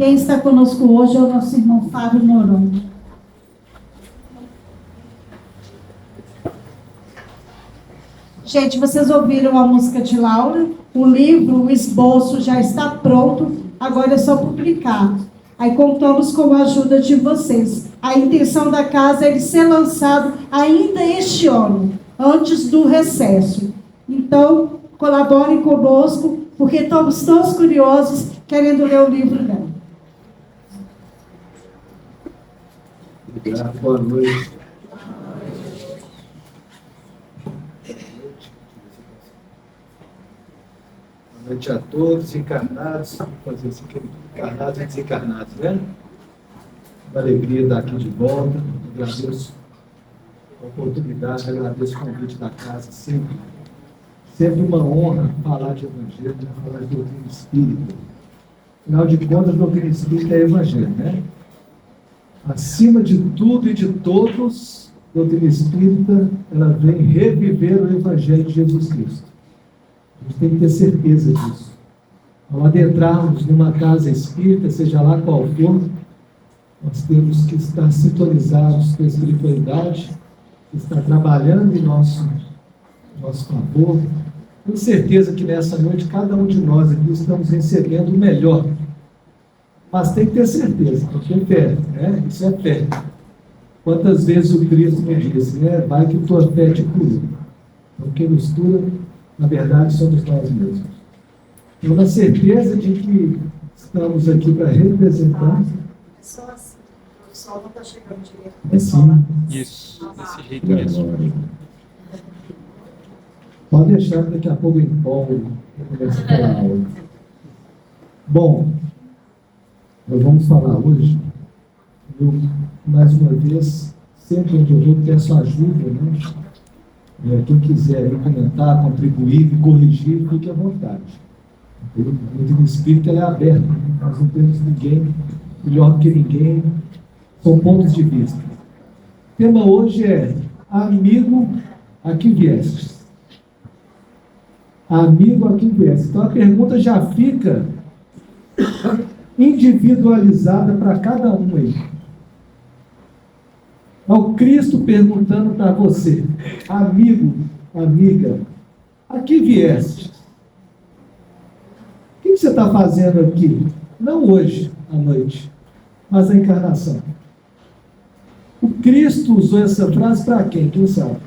Quem está conosco hoje é o nosso irmão Fábio Noronha. Gente, vocês ouviram a música de Laura? O livro, o esboço já está pronto, agora é só publicar. Aí contamos com a ajuda de vocês. A intenção da casa é ele ser lançado ainda este ano, antes do recesso. Então, colaborem conosco, porque estamos todos curiosos, querendo ler o livro dela. Obrigado, boa noite. Boa noite a todos, encarnados, fazer assim, encarnados e desencarnados, né? Uma alegria estar aqui de volta, agradeço a oportunidade, agradeço o convite da casa, sempre uma honra falar de evangelho, falar de doutrina espírita. Afinal de contas, doutrina espírita é evangelho, né? Acima de tudo e de todos, a doutrina espírita, ela vem reviver o Evangelho de Jesus Cristo. A gente tem que ter certeza disso. Ao adentrarmos numa casa espírita, seja lá qual for, nós temos que estar sintonizados com a espiritualidade, que está trabalhando em nosso favor. Tenho certeza que nessa noite, cada um de nós aqui estamos recebendo o melhor. Mas tem que ter certeza, porque é fé, né? Isso é fé. Quantas vezes o Cristo me disse, né? Vai que tua fé te cura. Então, quem nos cura, na verdade, somos nós mesmos. Tenho a certeza de que estamos aqui para representar. É só assim, o sol não está chegando direito. É sim. Isso, desse jeito mesmo. Pode deixar que daqui a pouco eu empolgo e começo a falar aula. Bom, nós vamos falar hoje, eu, mais uma vez, sempre onde eu vou, peço ajuda, né? Quem quiser aí comentar, contribuir, me corrigir, fique à vontade. O doutrina espírita é aberto, né? Nós não temos ninguém melhor do que ninguém, são pontos de vista. O tema hoje é amigo a que viestes. Amigo a que viestes. Então a pergunta já fica individualizada para cada um aí. É o Cristo perguntando para você, amigo, amiga, a que vieste? O que você está fazendo aqui? Não hoje, à noite, mas a encarnação. O Cristo usou essa frase para quem? Quem sabe?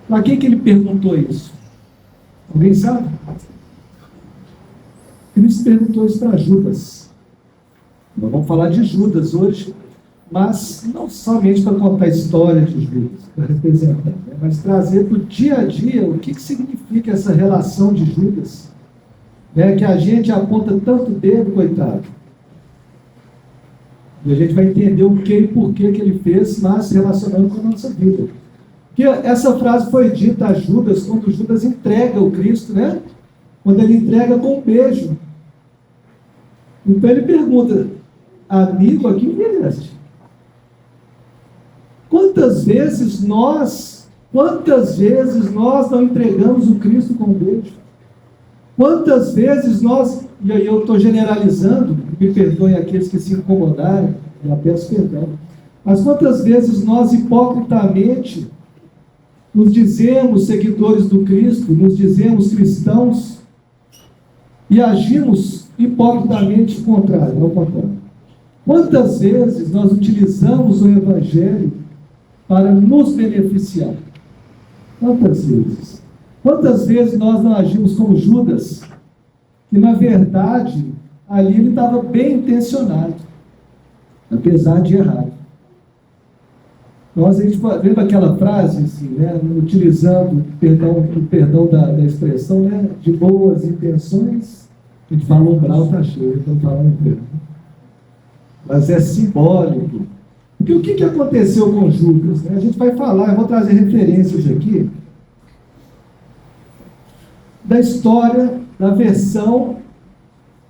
Para quem que ele perguntou isso? Alguém sabe? Cristo perguntou isso para Judas. Nós vamos falar de Judas hoje, mas não somente para contar a história de Judas, para representar, né? Mas trazer para o dia a dia o que significa essa relação de Judas, né? Que a gente aponta tanto dedo, coitado. E a gente vai entender o que e por que ele fez, mas relacionando com a nossa vida. Porque essa frase foi dita a Judas quando Judas entrega o Cristo, né? Quando ele entrega com um beijo. Então ele pergunta, amigo, a que vieste? Quantas vezes nós não entregamos o Cristo com um beijo? Quantas vezes nós, e aí eu estou generalizando, me perdoem aqueles que se incomodarem, eu peço perdão, mas quantas vezes nós hipocritamente nos dizemos seguidores do Cristo, nos dizemos cristãos, e agimos hipocritamente ao contrário. Quantas vezes nós utilizamos o Evangelho para nos beneficiar? Quantas vezes? Quantas vezes nós não agimos como Judas, que na verdade ali ele estava bem intencionado, apesar de errado. A gente lembra aquela frase, assim, né, utilizando o perdão da expressão, né, de boas intenções, a gente fala umbral está cheio, então fala inferno. Mas é simbólico. Porque o que aconteceu com Judas? Né? A gente vai falar, eu vou trazer referências aqui, da história, da versão,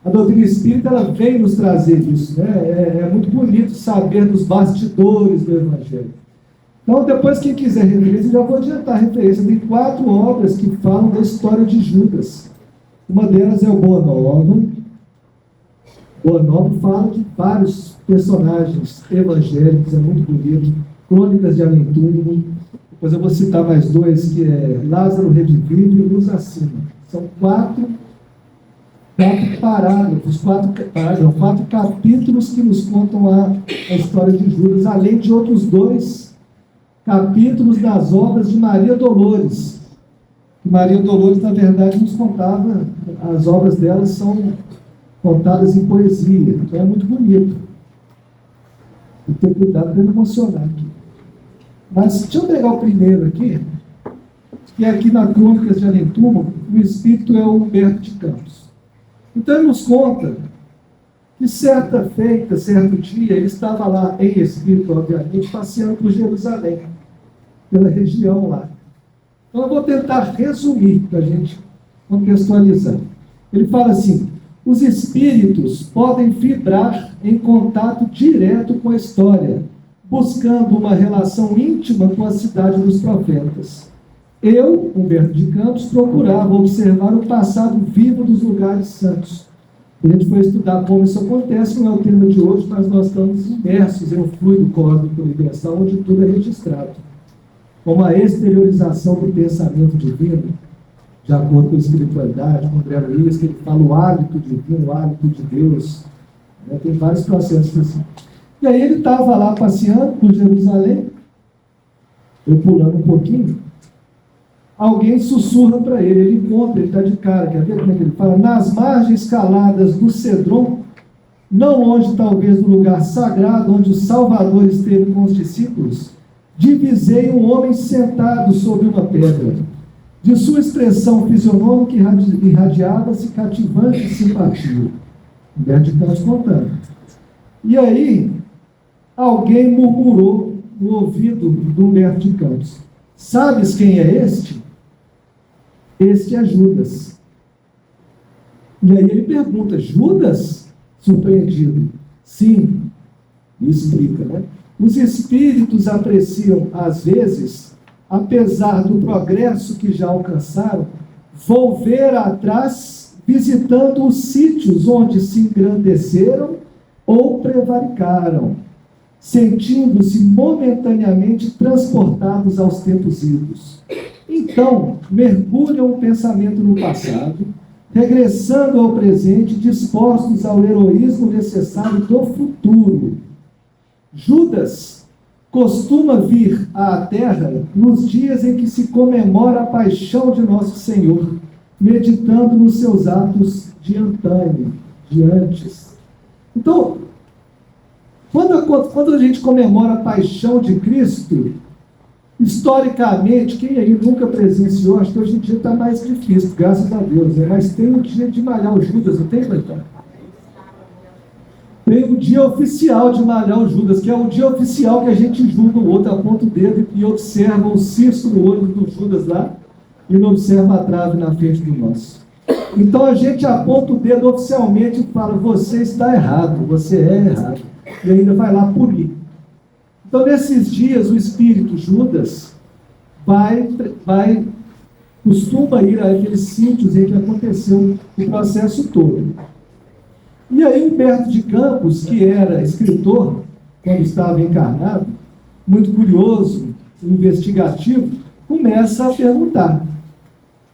a doutrina espírita, ela vem nos trazer isso, né? É muito bonito saber dos bastidores do Evangelho. Então, depois, quem quiser referência, eu já vou adiantar a referência. Tem 4 obras que falam da história de Judas. Uma delas é o Boa Nova, Boa Nova fala de vários personagens evangélicos, é muito bonito. Crônicas de Além-Túmulo. Depois eu vou citar mais dois, que é Lázaro Redivivo e Luz Acima. São quatro parágrafos, quatro capítulos que nos contam a história de Judas, além de outros 2 capítulos das obras de Maria Dolores. Maria Dolores, na verdade, nos contava, as obras dela são contadas em poesia, então é muito bonito. Tem que ter cuidado para não emocionar aqui. Mas deixa eu pegar o primeiro aqui, que é aqui na Crônicas de Além-Túmulo, o espírito é o Humberto de Campos. Então ele nos conta que certa feita, certo dia, ele estava lá em espírito, obviamente, passeando por Jerusalém, pela região lá. Então eu vou tentar resumir para a gente contextualizar. Ele fala assim: os espíritos podem vibrar em contato direto com a história, buscando uma relação íntima com a cidade dos profetas. Eu, Humberto de Campos, procurava observar o passado vivo dos lugares santos. A gente foi estudar como isso acontece, não é o tema de hoje, mas nós estamos imersos em um fluido cósmico universal, onde tudo é registrado. Como a exteriorização do pensamento divino, de acordo com a espiritualidade, com André Luiz, que ele fala o hálito divino, o hálito de Deus. Tem vários processos assim. E aí ele estava lá passeando por Jerusalém, eu pulando um pouquinho, alguém sussurra para ele, ele encontra, ele está de cara, quer ver como é que ele fala? Nas margens caladas do Cedron, não longe talvez do lugar sagrado onde o Salvador esteve com os discípulos, divisei um homem sentado sobre uma pedra. De sua expressão fisionômica irradiava-se cativante simpatia. Humberto de Campos contando. E aí, alguém murmurou no ouvido do Humberto de Campos: sabes quem é este? Este é Judas. E aí ele pergunta: Judas? Surpreendido. Sim. E explica, né? Os espíritos apreciam, às vezes, apesar do progresso que já alcançaram, volver atrás, visitando os sítios onde se engrandeceram ou prevaricaram, sentindo-se momentaneamente transportados aos tempos idos. Então, mergulham o pensamento no passado, regressando ao presente, dispostos ao heroísmo necessário do futuro. Judas costuma vir à Terra nos dias em que se comemora a paixão de Nosso Senhor, meditando nos seus atos de antanho, de antes. Então, quando a gente comemora a paixão de Cristo, historicamente, quem aí nunca presenciou, acho que hoje em dia está mais difícil, graças a Deus, né? Mas tem o dia de malhar o Judas, não tem, Cleiton? Tem o dia oficial de malhar o Judas, que é o dia oficial que a gente julga o outro, aponta o dedo e observa o cisto no olho do Judas lá, e não observa a trave na frente do nosso. Então a gente aponta o dedo oficialmente e fala: você está errado, você é errado. E ainda vai lá punir. Então, nesses dias, o espírito Judas costuma ir àqueles sítios em que aconteceu o processo todo. E aí, Humberto de Campos, que era escritor, quando estava encarnado, muito curioso, investigativo, começa a perguntar: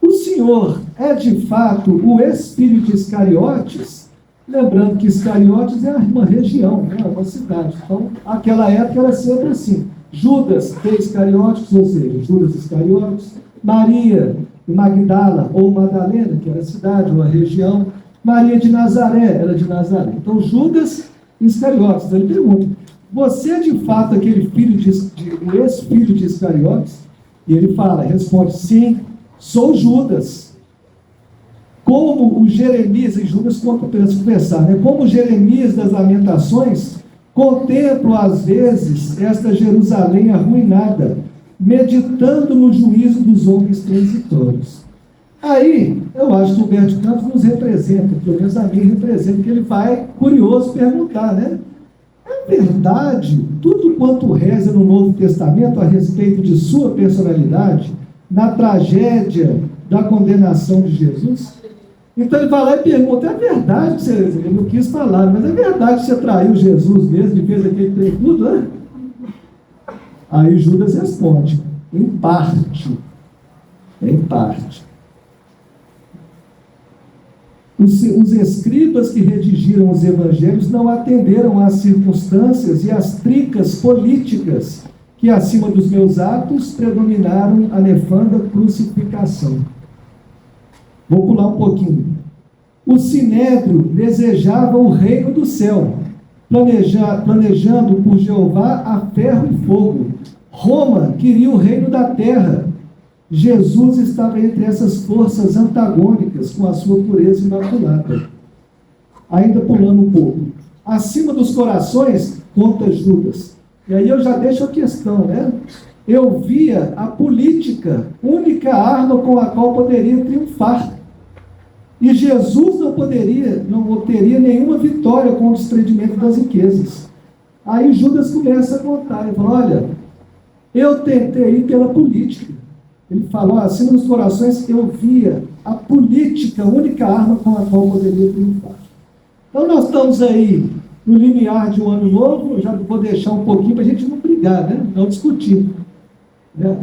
o senhor é de fato o espírito de Iscariotes? Lembrando que Iscariotes é uma região, né, uma cidade. Então, naquela época era sempre assim: Judas de Iscariotes, ou seja, Judas Iscariotes, Maria de Magdala ou Madalena, que era a cidade ou a região, Maria de Nazaré, era de Nazaré. Então, Judas Iscariotes. Então, ele pergunta: você é de fato aquele o ex-filho de Iscariotes? E ele responde: sim, sou Judas. Como o Jeremias, e Judas confessar, né? Como o Jeremias das Lamentações, contemplo às vezes esta Jerusalém arruinada, meditando no juízo dos homens transitórios. Aí, eu acho que o Humberto de Campos nos representa, pelo menos a mim representa, que ele vai, curioso, perguntar, né? É verdade tudo quanto reza no Novo Testamento a respeito de sua personalidade, na tragédia da condenação de Jesus? Então ele vai lá e pergunta: é verdade que você, ele não quis falar, mas é verdade que você traiu Jesus mesmo e fez aquele trem tudo, né? Aí Judas responde: em parte. Em parte. Os escribas que redigiram os evangelhos não atenderam às circunstâncias e às tricas políticas que, acima dos meus atos, predominaram a nefanda crucificação. Vou pular um pouquinho. O Sinédrio desejava o reino do céu, planejando por Jeová a ferro e fogo. Roma queria o reino da terra. Jesus estava entre essas forças antagônicas com a sua pureza imaculada. Ainda pulando um pouco. Acima dos corações, conta Judas. E aí eu já deixo a questão, né? Eu via a política, única arma com a qual poderia triunfar. E Jesus não obteria nenhuma vitória com o desprendimento das riquezas. Aí Judas começa a contar. Ele fala: olha, eu tentei ir pela política. Ele falou: acima dos corações, eu via a política, a única arma com a qual poderia triunfar. Então nós estamos aí no limiar de um ano novo. Eu já vou deixar um pouquinho para a gente não brigar, né? Não discutir.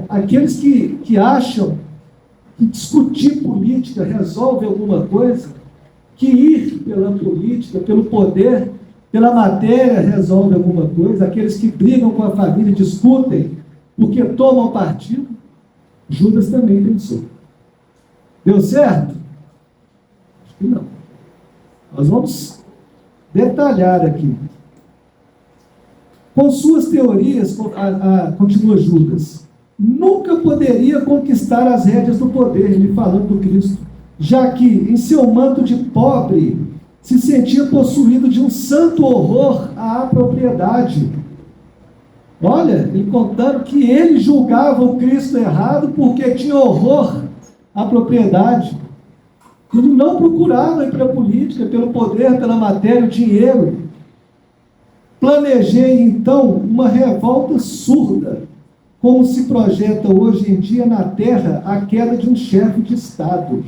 Aqueles que acham que discutir política resolve alguma coisa, que ir pela política, pelo poder, pela matéria resolve alguma coisa, aqueles que brigam com a família e discutem porque tomam partido, Judas também pensou. Deu certo? Acho que não. Nós vamos detalhar aqui. Com suas teorias, continua Judas, nunca poderia conquistar as rédeas do poder, ele falando do Cristo, já que, em seu manto de pobre, se sentia possuído de um santo horror à propriedade. Olha, ele contando que ele julgava o Cristo errado porque tinha horror à propriedade. Ele não procurava ir pela política, pelo poder, pela matéria, o dinheiro. Planejei, então, uma revolta surda, como se projeta hoje em dia na Terra a queda de um chefe de Estado.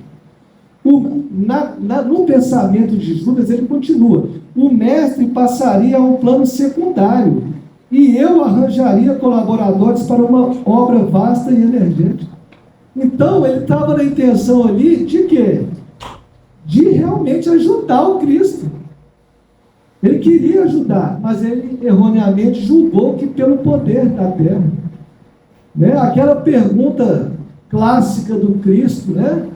No pensamento de Judas, ele continua: o mestre passaria a um plano secundário, e eu arranjaria colaboradores para uma obra vasta e emergente. Então, ele estava na intenção ali de quê? De realmente ajudar o Cristo. Ele queria ajudar, mas ele erroneamente julgou que pelo poder da terra. Né? Aquela pergunta clássica do Cristo, né?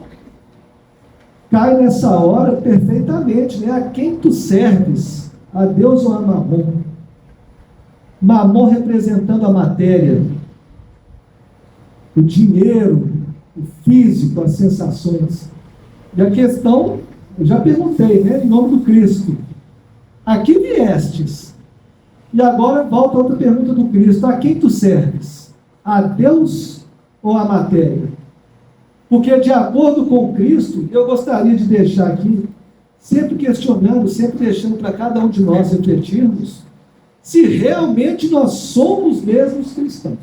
Cai nessa hora perfeitamente, né? A quem tu serves? A Deus ou a Mamon? Mamon representando a matéria, o dinheiro, o físico, as sensações. E a questão, eu já perguntei, né? Em nome do Cristo, a que viestes? E agora volta outra pergunta do Cristo: a quem tu serves? A Deus ou a matéria? Porque, de acordo com Cristo, eu gostaria de deixar aqui, sempre questionando, sempre deixando para cada um de nós refletirmos, se realmente nós somos mesmos cristãos.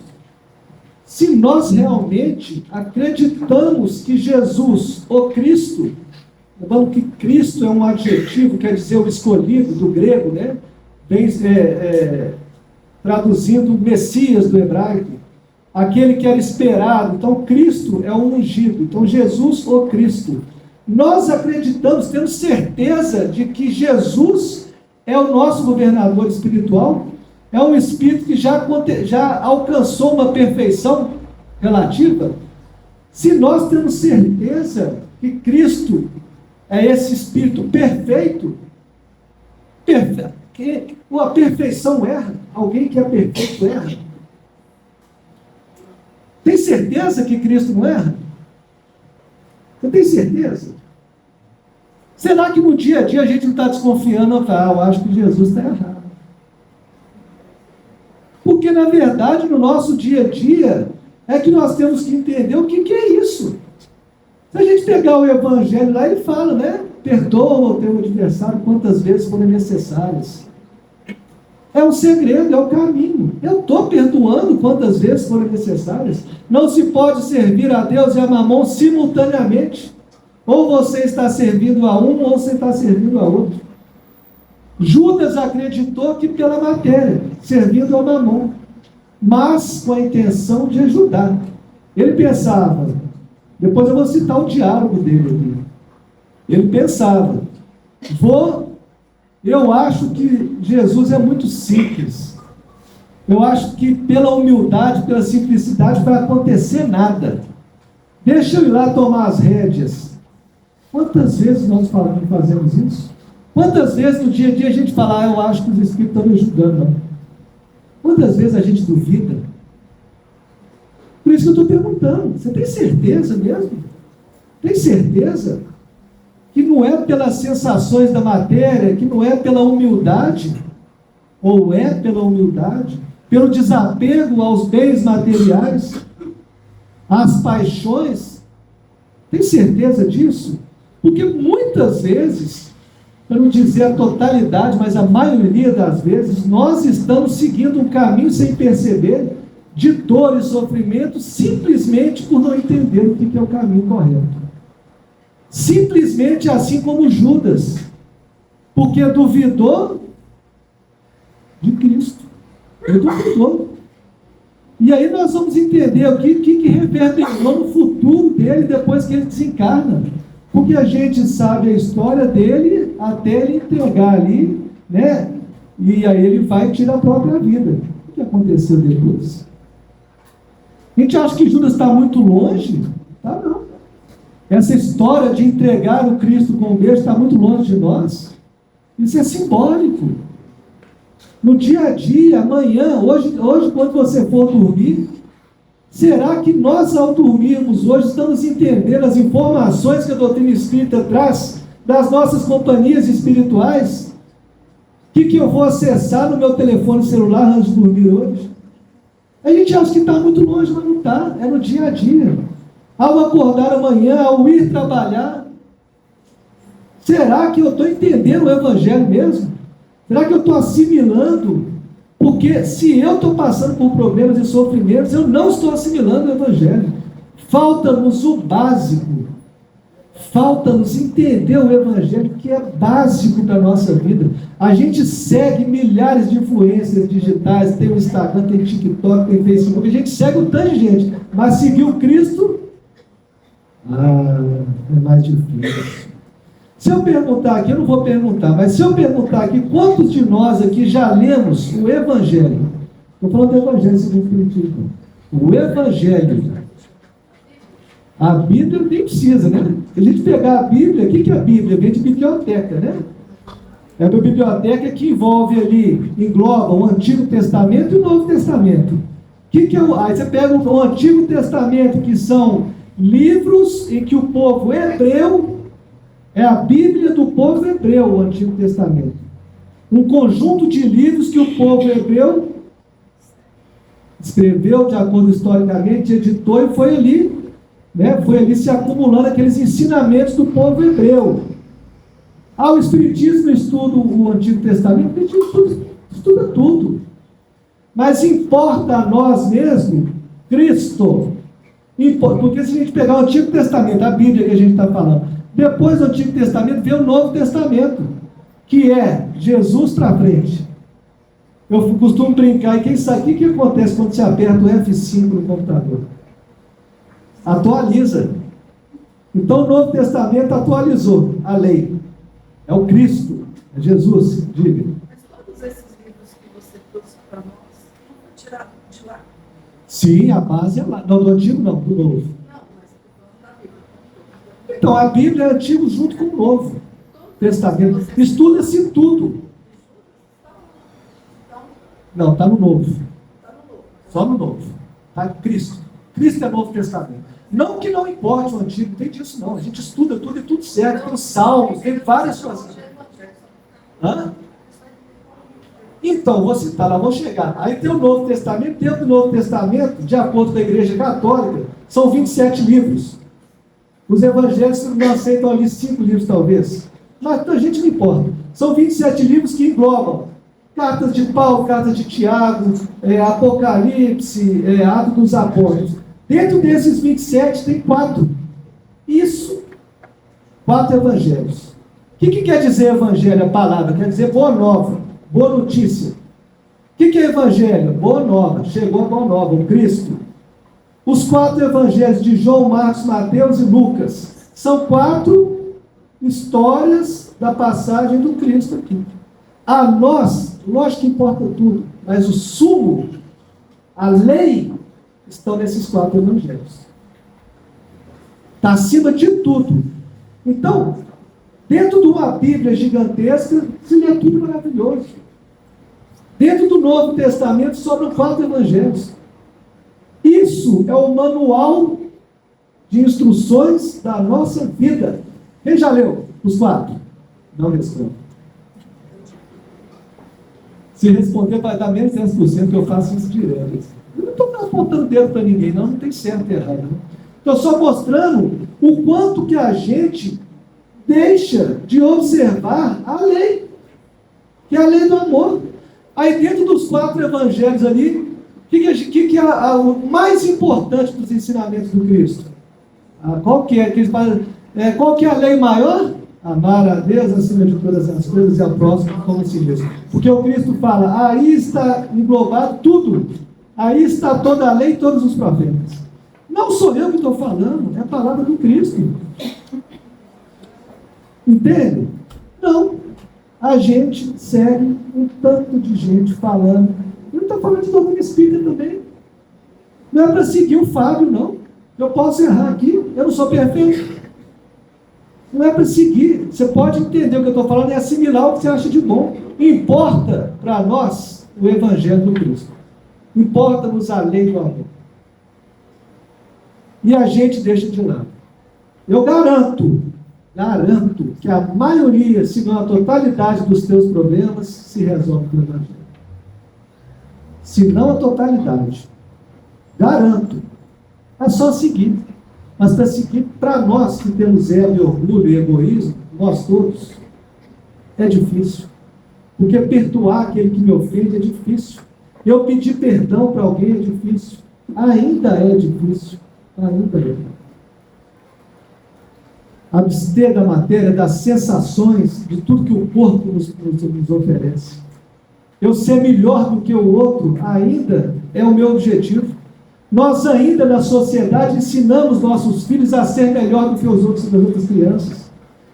Se nós realmente acreditamos que Jesus, o Cristo, lembrando que Cristo é um adjetivo, quer dizer o escolhido, do grego, né? Traduzindo o Messias do hebraico, aquele que era esperado. Então Cristo é o ungido. Então Jesus, o Cristo. Nós acreditamos, temos certeza de que Jesus é o nosso governador espiritual, é um espírito que já alcançou uma perfeição relativa. Se nós temos certeza que Cristo é esse espírito perfeito, a perfeição erra. Alguém que é perfeito erra. Tem certeza que Cristo não erra? Você tem certeza? Será que no dia a dia a gente não está desconfiando? Eu acho que Jesus está errado. Porque, na verdade, no nosso dia a dia, é que nós temos que entender o que é isso. Se a gente pegar o Evangelho lá, ele fala, né? Perdoa o teu adversário quantas vezes forem necessárias. É um segredo, é o caminho. Eu estou perdoando quantas vezes forem necessárias. Não se pode servir a Deus e a Mamon simultaneamente. Ou você está servindo a um, ou você está servindo a outro. Judas acreditou que pela matéria, servindo a Mamon, mas com a intenção de ajudar. Ele pensava, depois eu vou citar o diálogo dele aqui. Ele pensava, eu acho que Jesus é muito simples. Eu acho que pela humildade, pela simplicidade, vai acontecer nada. Deixa eu ir lá tomar as rédeas. Quantas vezes nós fazemos isso? Quantas vezes no dia a dia a gente fala, eu acho que os Espíritos estão me ajudando? Não. Quantas vezes a gente duvida? Por isso que eu estou perguntando, você tem certeza mesmo? Tem certeza? Que não é pelas sensações da matéria, que não é pela humildade, ou é pela humildade, pelo desapego aos bens materiais, às paixões? Tem certeza disso? Porque muitas vezes, para não dizer a totalidade, mas a maioria das vezes, nós estamos seguindo um caminho sem perceber, de dor e sofrimento, simplesmente por não entender o que é o caminho correto. Simplesmente assim como Judas, porque duvidou de Cristo. Ele duvidou. E aí nós vamos entender o que reverberou no futuro dele depois que ele desencarna. Porque a gente sabe a história dele até ele entregar ali, né? E aí ele vai tirar a própria vida. O que aconteceu depois? A gente acha que Judas está muito longe? Tá, não. Essa história de entregar o Cristo com um beijo está muito longe de nós. Isso é simbólico. No dia a dia, amanhã, hoje quando você for dormir, será que nós, ao dormirmos hoje, estamos entendendo as informações que a doutrina espírita traz das nossas companhias espirituais? O que eu vou acessar no meu telefone celular antes de dormir hoje? A gente acha que está muito longe, mas não está. É no dia a dia. Ao acordar amanhã, ao ir trabalhar, será que eu estou entendendo o Evangelho mesmo? Será que eu estou assimilando? Porque se eu estou passando por problemas e sofrimentos, eu não estou assimilando o Evangelho. Falta-nos o básico. Falta-nos entender o Evangelho, que é básico para a nossa vida. A gente segue milhares de influências digitais, tem o Instagram, tem TikTok, tem Facebook, a gente segue um tanto de gente, mas seguir o Cristo, é mais difícil. Se eu perguntar aqui, eu não vou perguntar, mas se eu perguntar aqui, quantos de nós aqui já lemos o Evangelho? Estou falando do Evangelho segundo o Espiritismo. O Evangelho. A Bíblia nem precisa, né? Se a gente pegar a Bíblia, o que é a Bíblia? Vem de biblioteca, né? É uma biblioteca que envolve ali, engloba o Antigo Testamento e o Novo Testamento. Que é aí você pega o Antigo Testamento, que são livros em que o povo hebreu, é a Bíblia do povo hebreu, o Antigo Testamento. Um conjunto de livros que o povo hebreu escreveu de acordo historicamente, editou e foi ali, né? Foi ali se acumulando aqueles ensinamentos do povo hebreu. O Espiritismo estuda o Antigo Testamento, o Espiritismo estuda tudo. Mas importa a nós mesmo Cristo. Porque se a gente pegar o Antigo Testamento, a Bíblia que a gente está falando, depois do Antigo Testamento vem o Novo Testamento, que é Jesus para frente. Eu costumo brincar, e quem sabe o que acontece quando você aperta o F5 no computador? Atualiza. Então o Novo Testamento atualizou a lei. É o Cristo, é Jesus, diga. Mas todos esses livros que você trouxe para nós, não foi tirado de lá? Sim, a base é lá. Não, do Antigo não, do Novo. Não, mas eu estou falando da Bíblia. Então, a Bíblia é Antigo junto com o Novo Testamento. Estuda-se tudo. Não, está no Novo. Só no Novo. Está Cristo. Cristo é Novo Testamento. Não que não importe o Antigo, não tem disso não. A gente estuda tudo e tudo certo. Tem os Salmos, tem várias coisas. Hã? Então, vou citar lá, vou chegar. Aí tem o Novo Testamento. Dentro do Novo Testamento, de acordo com a Igreja Católica, são 27 livros. Os evangélicos não aceitam ali 5 livros, talvez. Mas a gente não importa. São 27 livros que englobam cartas de Paulo, cartas de Tiago, Apocalipse, Atos dos Apóstolos. Dentro desses 27 tem 4. Isso 4 evangelhos. O que quer dizer evangelho? A palavra quer dizer boa nova, boa notícia. O que é evangelho? Boa nova. Chegou a boa nova, o Cristo. Os 4 evangelhos de João, Marcos, Mateus e Lucas são 4 histórias da passagem do Cristo aqui. A nós, lógico que importa tudo, mas o sumo, a lei, estão nesses 4 evangelhos. Está acima de tudo. Então, dentro de uma Bíblia gigantesca, se lê tudo maravilhoso. Dentro do Novo Testamento sobram 4 evangelhos. Isso é o manual de instruções da nossa vida. Quem já leu os 4? Não responde. Se responder, vai dar menos 10%, que eu faço isso direto. Eu não estou apontando dedo para ninguém, não tem certo e errado. Estou só mostrando o quanto que a gente deixa de observar a lei, que é a lei do amor. Aí dentro dos 4 evangelhos ali, o que é o mais importante dos ensinamentos do Cristo? Qual que é? Qual que é a lei maior? Amar a Deus acima de todas as coisas e ao próximo como si mesmo. Porque o Cristo fala, aí está englobado tudo. Aí está toda a lei e todos os profetas. Não sou eu que estou falando, é a palavra do Cristo. Entende? Não. A gente segue um tanto de gente falando. Eu não estou falando de doutrina espírita também. Não é para seguir o Fábio, não. Eu posso errar aqui, eu não sou perfeito. Não é para seguir. Você pode entender o que eu estou falando e assimilar o que você acha de bom. Importa para nós o Evangelho do Cristo. Importa-nos a lei do amor. E a gente deixa de lado. Eu garanto que a maioria, se não a totalidade dos teus problemas, se resolve pelo Evangelho. Se não a totalidade. Garanto. É só seguir. Mas para seguir, para nós que temos ego, orgulho e egoísmo, nós todos, é difícil. Porque perdoar aquele que me ofende é difícil. Eu pedir perdão para alguém é difícil. Ainda é difícil. Ainda é. Abster da matéria, das sensações, de tudo que o corpo nos oferece. Eu ser melhor do que o outro ainda é o meu objetivo. Nós ainda na sociedade ensinamos nossos filhos a ser melhor do que os outros e as outras crianças.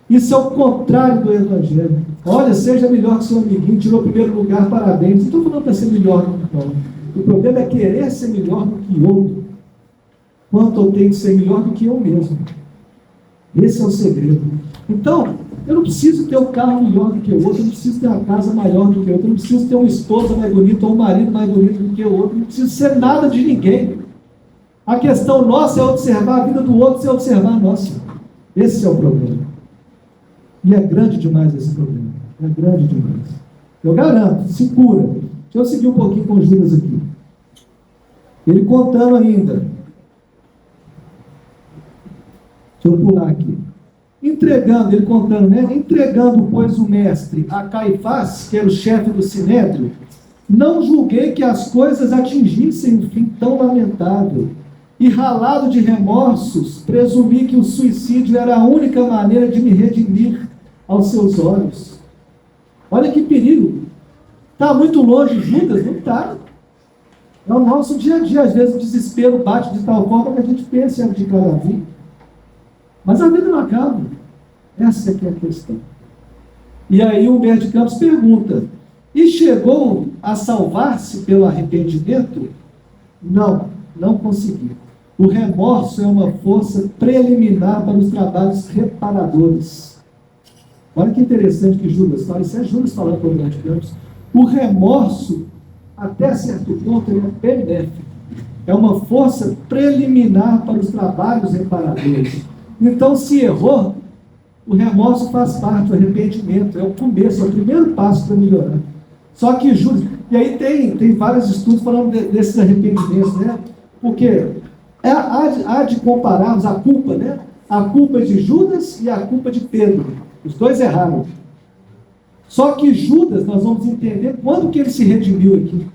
Isso é o contrário do Evangelho. Olha, seja melhor que seu amiguinho, tirou o primeiro lugar, parabéns. Não estou falando para ser melhor do que outro. O problema é querer ser melhor do que outro. Quanto eu tenho que ser melhor do que eu mesmo. Esse é o segredo. Então, eu não preciso ter um carro melhor do que o outro, eu não preciso ter uma casa maior do que o outro, eu não preciso ter uma esposa mais bonita ou um marido mais bonito do que o outro, eu não preciso ser nada de ninguém. A questão nossa é observar a vida do outro sem observar a nossa. Esse é o problema. E é grande demais esse problema. É grande demais. Eu garanto, se cura. Deixa eu seguir um pouquinho com Judas aqui. Ele contando ainda. Deixa eu pular aqui. Entregando, ele contando, né? Entregando, pois, o mestre a Caifás, que era o chefe do Sinédrio, não julguei que as coisas atingissem um fim tão lamentável. E ralado de remorsos, presumi que o suicídio era a única maneira de me redimir aos seus olhos. Olha que perigo. Está muito longe Judas? Não está. É o nosso dia a dia. Às vezes o desespero bate de tal forma que a gente pensa em abdicar da vida. Mas a vida não acaba. Essa é que é a questão. E aí o Humberto de Campos pergunta, e chegou a salvar-se pelo arrependimento? Não conseguiu. O remorso é uma força preliminar para os trabalhos reparadores. Olha que interessante que Judas fala. Isso é Judas falando para o Humberto de Campos. O remorso, até certo ponto, ele é benéfico. É uma força preliminar para os trabalhos reparadores. Então, se errou, o remorso faz parte, o arrependimento, é o começo, é o primeiro passo para melhorar. Só que Judas, e aí tem vários estudos falando desses arrependimentos, né? Porque há de compararmos a culpa, né? A culpa de Judas e a culpa de Pedro. Os dois erraram. Só que Judas, nós vamos entender quando que ele se redimiu aqui.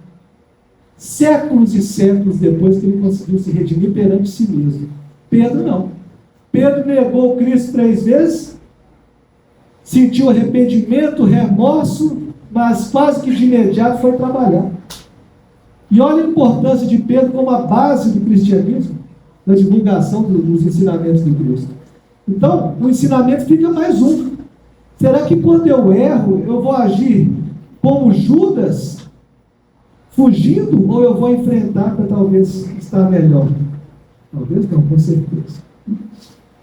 Séculos e séculos depois que ele conseguiu se redimir perante si mesmo. Pedro não. Pedro negou o Cristo 3 vezes sentiu arrependimento, remorso, mas quase que de imediato foi trabalhar. E olha a importância de Pedro como a base do cristianismo, da divulgação dos ensinamentos de Cristo. Então, o ensinamento fica mais um. Será que quando eu erro, eu vou agir como Judas, fugindo, ou eu vou enfrentar para talvez estar melhor? Talvez não, com certeza.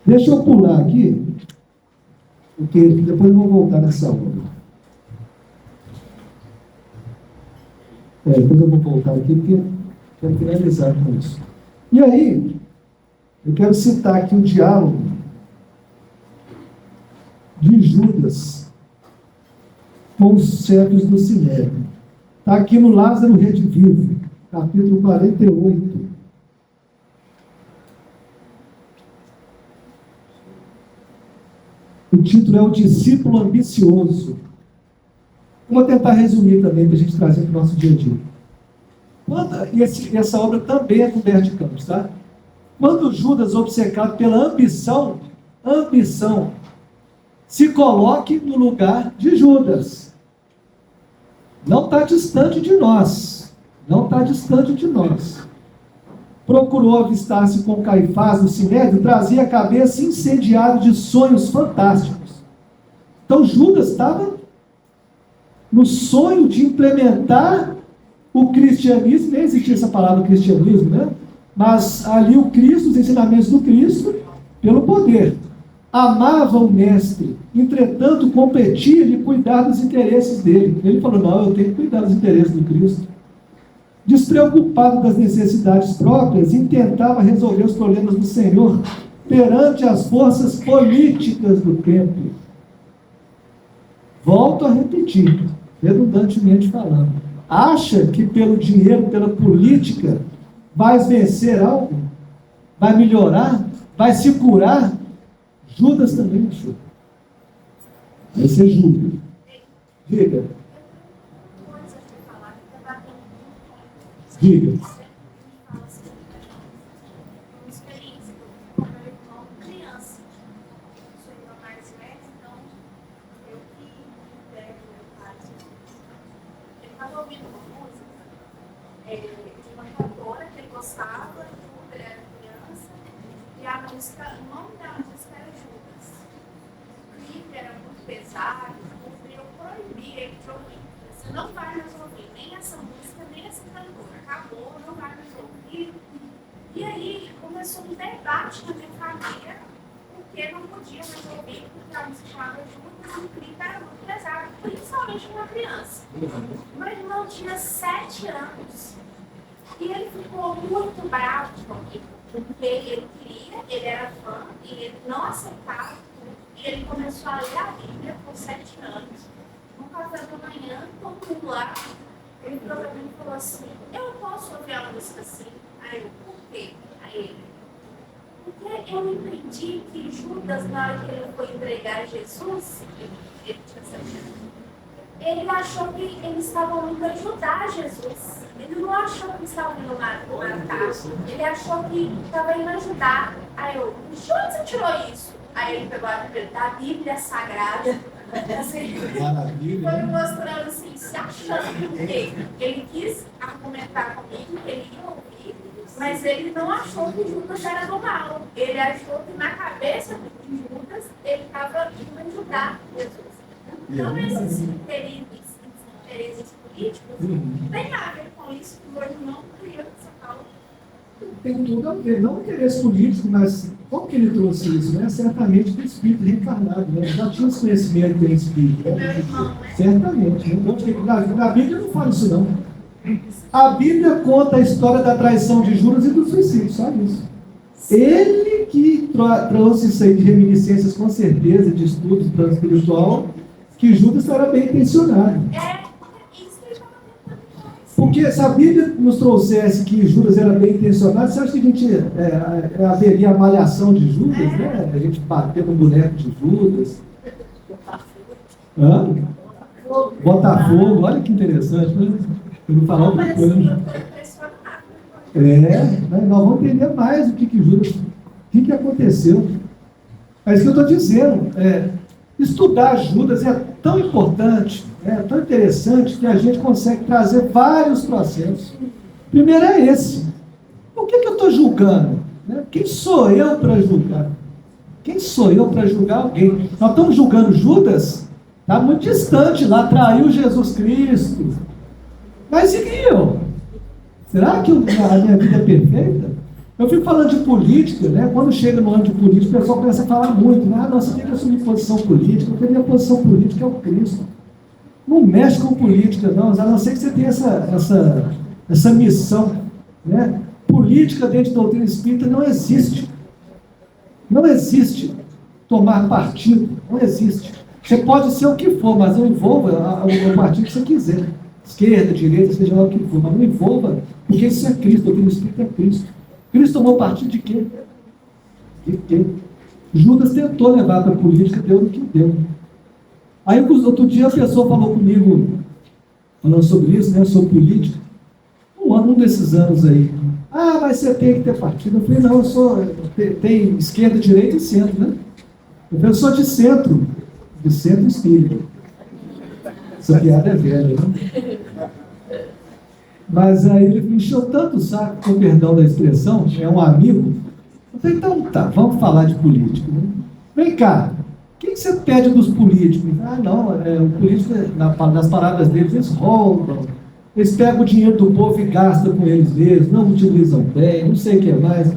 Deixa eu pular aqui, porque depois eu vou voltar nessa obra. Depois eu vou voltar aqui, porque quero finalizar com isso. E aí, eu quero citar aqui o diálogo de Judas com os servos do Sinédrio. Está aqui no Lázaro Redivivo, capítulo 48. O título é O Discípulo Ambicioso. Vou tentar resumir também, para a gente trazer para o nosso dia a dia. Essa obra também é com Humberto de Campos, tá? Quando Judas, obcecado pela ambição, se coloque no lugar de Judas. Não está distante de nós. Procurou avistar-se com Caifás no Sinédrio, trazia a cabeça incendiada de sonhos fantásticos. Então Judas estava no sonho de implementar o cristianismo, nem existia essa palavra cristianismo, né? Mas ali o Cristo, os ensinamentos do Cristo, pelo poder. Amava o mestre, entretanto competia de cuidar dos interesses dele. Ele falou, não, eu tenho que cuidar dos interesses do Cristo. Despreocupado das necessidades próprias, intentava resolver os problemas do Senhor perante as forças políticas do tempo. Volto a repetir, redundantemente falando. Acha que pelo dinheiro, pela política, vai vencer algo? Vai melhorar? Vai se curar? Judas também achou. Vai ser Judas. Diga. Diga. Meu irmão tinha 7 anos e ele ficou muito bravo comigo, porque ele era fã e ele não aceitava e ele começou a ler a Bíblia com 7 anos. No café da manhã, todo mundo lá, ele falou para mim e falou assim, eu posso ouvir a música assim? Aí eu, por quê? Aí ele, porque eu entendi que Judas, na hora que ele foi entregar Jesus, ele tinha 7 anos. Ele achou que eles estavam indo ajudar Jesus. Ele não achou que estavam indo matar. Ele achou que estava indo ajudar. Aí eu, de onde você tirou isso? Aí ele pegou a Bíblia da Bíblia Sagrada. Assim, foi me mostrando assim, se achando que ele quis argumentar comigo, que ele ia ouvir, mas ele não achou que Judas era do mal. Ele achou que na cabeça de Judas ele estava indo ajudar Jesus. Então, esses interesses políticos tem a ver com isso que hoje não criança fala. Tem tudo a ver, não interesse político, mas como que ele trouxe isso, né? Certamente do espírito reencarnado, né? Já tinha esse conhecimento do espírito. Meu irmão, né? Certamente. Na Bíblia não fala isso, não. A Bíblia conta a história da traição de Judas e do suicídio, só isso. Ele que trouxe isso aí de reminiscências, com certeza, de estudo do plano espiritual, que Judas era bem intencionado. Isso que ele estava tentando fazer. Porque se a Bíblia nos trouxesse que Judas era bem intencionado, você acha que a gente haveria a malhação de Judas, né? A gente bater no boneco de Judas. Botafogo, olha que interessante. Eu vou falar outra coisa. Nós vamos entender mais o que Judas, o que aconteceu. É isso que eu estou dizendo. Estudar Judas é tão importante, é tão interessante, que a gente consegue trazer vários processos. Primeiro é esse. Por que eu estou julgando? Quem sou eu para julgar? Quem sou eu para julgar alguém? Nós estamos julgando Judas? Está muito distante lá, traiu Jesus Cristo. Mas e eu? Será que a minha vida é perfeita? Eu fico falando de política, né? Quando chega no ano de política, o pessoal começa a falar muito, né? Você tem que assumir posição política, porque a minha posição política é o Cristo. Não mexe com política, não, a não ser que você tenha essa missão, né? Política dentro da doutrina espírita não existe. Não existe tomar partido, não existe. Você pode ser o que for, mas não envolva o partido que você quiser. Esquerda, direita, seja lá o que for, mas não envolva, porque isso é Cristo, a doutrina espírita é Cristo. Cristo tomou partido de quê? De quê? Judas tentou levar para a política, deu no que deu. Aí outro dia a pessoa falou comigo, falando sobre isso, né, sobre política, um desses anos aí. Mas você tem que ter partido. Eu falei, não, tem esquerda, direita e centro, né? Eu falei, eu sou de centro espírita. Essa piada é velha, né? Mas aí ele me encheu tanto o saco, com perdão da expressão, é um amigo. Eu falei, então tá, vamos falar de política. Né? Vem cá, o que você pede dos políticos? Não, o político, nas palavras deles, eles roubam, eles pegam o dinheiro do povo e gastam com eles mesmos, não utilizam bem, não sei o que mais.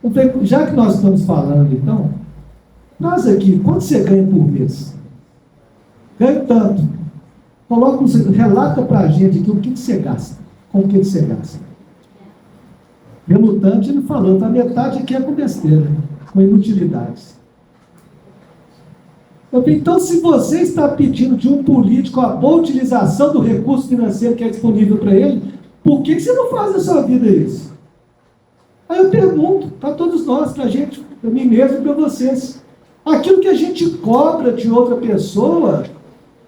Eu falei, já que nós estamos falando, então, nós aqui, quanto você ganha por mês? Ganho tanto. Relata para a gente aqui o que você gasta. Com o que você gasta. Relutante, ele falou, a metade aqui é com besteira, com inutilidades. Então, se você está pedindo de um político a boa utilização do recurso financeiro que é disponível para ele, por que você não faz na sua vida isso? Aí eu pergunto para todos nós, para a gente, para mim mesmo e para vocês. Aquilo que a gente cobra de outra pessoa,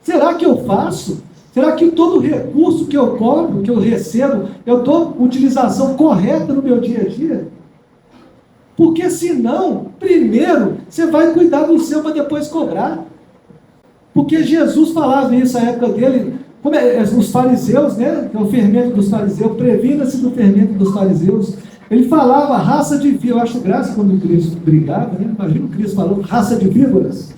será que eu faço? Será que todo recurso que eu cobro, que eu recebo, eu dou utilização correta no meu dia a dia? Porque senão, primeiro, você vai cuidar do seu para depois cobrar. Porque Jesus falava isso na época dele, os fariseus, né? Que é o fermento dos fariseus, previna-se do fermento dos fariseus. Ele falava, raça de víboras, eu acho graça quando o Cristo brigava, né? Imagina o Cristo falando, raça de víboras,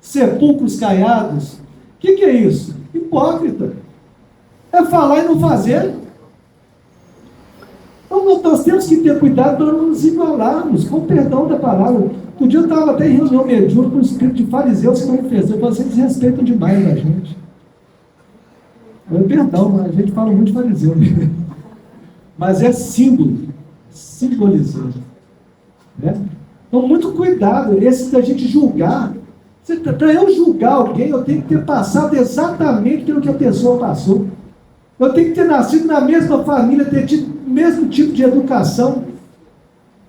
sepulcros caiados. O que é isso? Hipócrita. É falar e não fazer. Então, nós temos que ter cuidado para não nos igualarmos, com perdão da palavra. Um dia eu estava até em reunião mediúnica com o espírito de fariseus que manifestou. Vocês respeitam demais a gente. Perdão, a gente fala muito de fariseu. Mas é símbolo, simbolizando. Né? Então, muito cuidado. Esse da gente julgar. Para eu julgar alguém, eu tenho que ter passado exatamente pelo que a pessoa passou. Eu tenho que ter nascido na mesma família, ter tido o mesmo tipo de educação.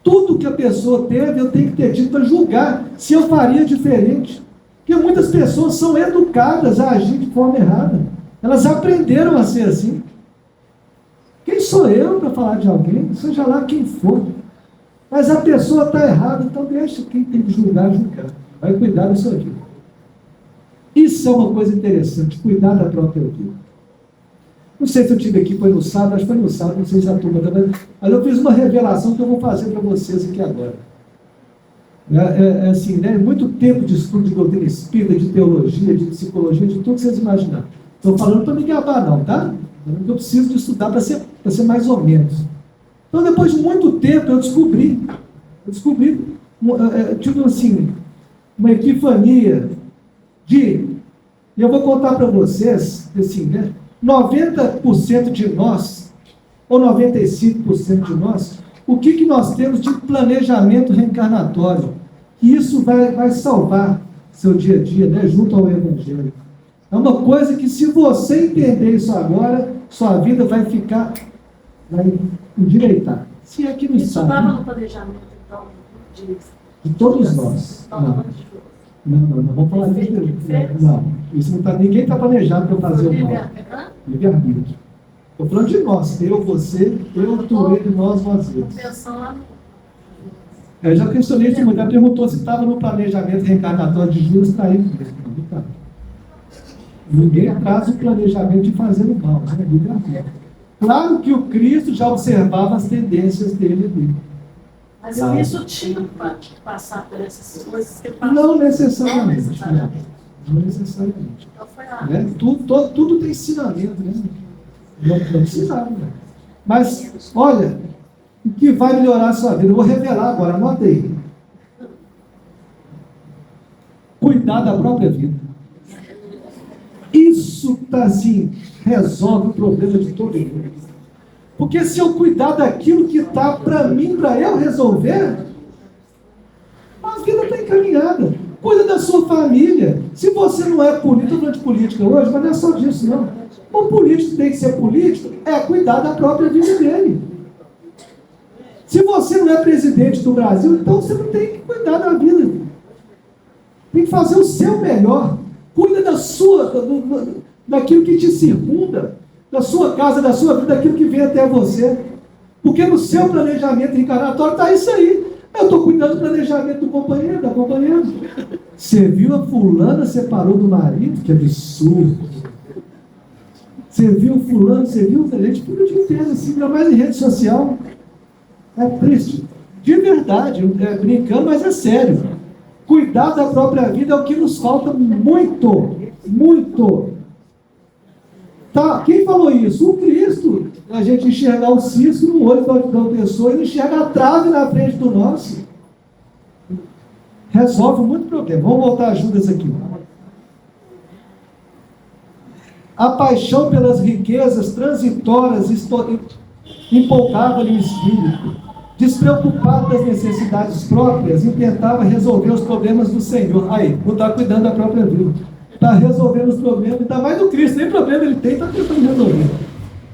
Tudo que a pessoa teve, eu tenho que ter tido para julgar se eu faria diferente. Porque muitas pessoas são educadas a agir de forma errada. Elas aprenderam a ser assim. Quem sou eu para falar de alguém? Seja lá quem for. Mas a pessoa está errada, então deixa quem tem que julgar. Vai cuidar da sua vida. Isso é uma coisa interessante, cuidar da própria vida. Não sei se eu tive aqui, foi no sábado, acho que foi no sábado, não sei se a turma também, mas eu fiz uma revelação que eu vou fazer para vocês aqui agora. Assim, né? Muito tempo de estudo de doutrina espírita, de teologia, de psicologia, de tudo que vocês imaginaram. Estou falando para me gabar não, tá? Eu preciso de estudar para ser mais ou menos. Então, depois de muito tempo, eu descobri, tipo assim, uma epifania e eu vou contar para vocês, assim, né? 90% de nós, ou 95% de nós, o que nós temos de planejamento reencarnatório? E isso vai salvar seu dia a dia, né? Junto ao Evangelho. É uma coisa que, se você entender isso agora, sua vida vai endireitar. Se é que não isso sabe. Isso estava no planejamento, então, de todos nós. Não, vamos falar disso. Não, isso não está. Ninguém está planejado para fazer o mal. Livre-arbítrio. Estou falando de nós. Eu, você, tu, ele, nós, eles. Eu já questionei isso muito. Ela perguntou se estava no planejamento reencarnatório de Judas para ele mesmo. Tá. Ninguém traz o planejamento de fazer o mal, né? Claro que o Cristo já observava as tendências dele ali. Mas o Cristo tinha que passar por essas coisas que ele passou. Não necessariamente. Não necessariamente. Então foi lá. Né? Tudo tem ensinamento, né? Não precisava, né? Mas, olha, o que vai melhorar a sua vida? Eu vou revelar agora, anota aí. Cuidar da própria vida. Isso tá assim, resolve o problema de todo mundo. Porque se eu cuidar daquilo que está para mim, para eu resolver, a vida está encaminhada. Cuida da sua família. Se você não é político, estou falando de política hoje, mas não é só disso, não. O político tem que ser político, é cuidar da própria vida dele. Se você não é presidente do Brasil, então você não tem que cuidar da vida. Tem que fazer o seu melhor. Cuida da sua, daquilo que te circunda, da sua casa, da sua vida, daquilo que vem até você. Porque no seu planejamento reencarnatório está isso aí. Eu estou cuidando do planejamento do companheiro, da companheira. Você viu a fulana separou do marido? Que absurdo. Você viu fulano, você viu? A gente fica o dia inteiro assim, ainda mais em rede social. É triste. De verdade, brincando, mas é sério. Cuidar da própria vida é o que nos falta muito, muito. Tá? Quem falou isso? O Cristo. A gente enxergar o cisco no olho da pessoa e não enxerga a trave na frente do nosso. Resolve muito problema. Vamos voltar a Judas aqui. A paixão pelas riquezas transitórias empolgava-lhe o espírito. Despreocupado das necessidades próprias, tentava resolver os problemas do Senhor. Aí, não está cuidando da própria vida. Está resolvendo os problemas, ainda mais do Cristo. Nem problema ele tem, está tentando resolver.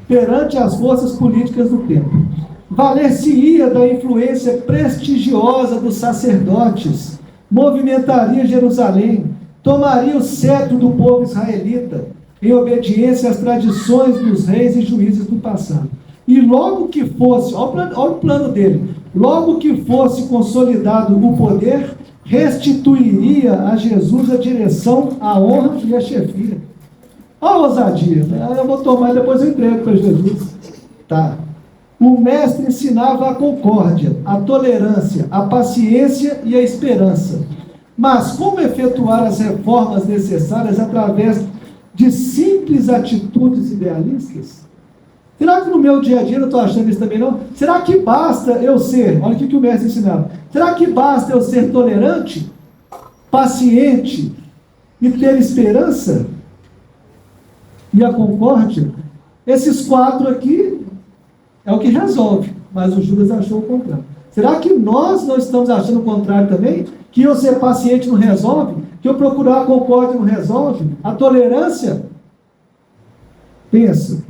Perante as forças políticas do tempo. Valer-se-ia da influência prestigiosa dos sacerdotes. Movimentaria Jerusalém. Tomaria o cetro do povo israelita, em obediência às tradições dos reis e juízes do passado. E logo que fosse, olha o plano dele, logo que fosse consolidado o poder, restituiria a Jesus a direção, a honra e a chefia. Olha a ousadia, eu vou tomar e depois eu entrego para Jesus. Tá. O mestre ensinava a concórdia, a tolerância, a paciência e a esperança. Mas como efetuar as reformas necessárias através de simples atitudes idealistas? Será que no meu dia a dia eu estou achando isso também não? Será que basta eu ser, olha o que o mestre ensinava, será que basta eu ser tolerante, paciente e ter esperança? E a concórdia? Esses 4 aqui é o que resolve, mas o Judas achou o contrário. Será que nós não estamos achando o contrário também? Que eu ser paciente não resolve? Que eu procurar a concórdia não resolve? A tolerância? Pensa.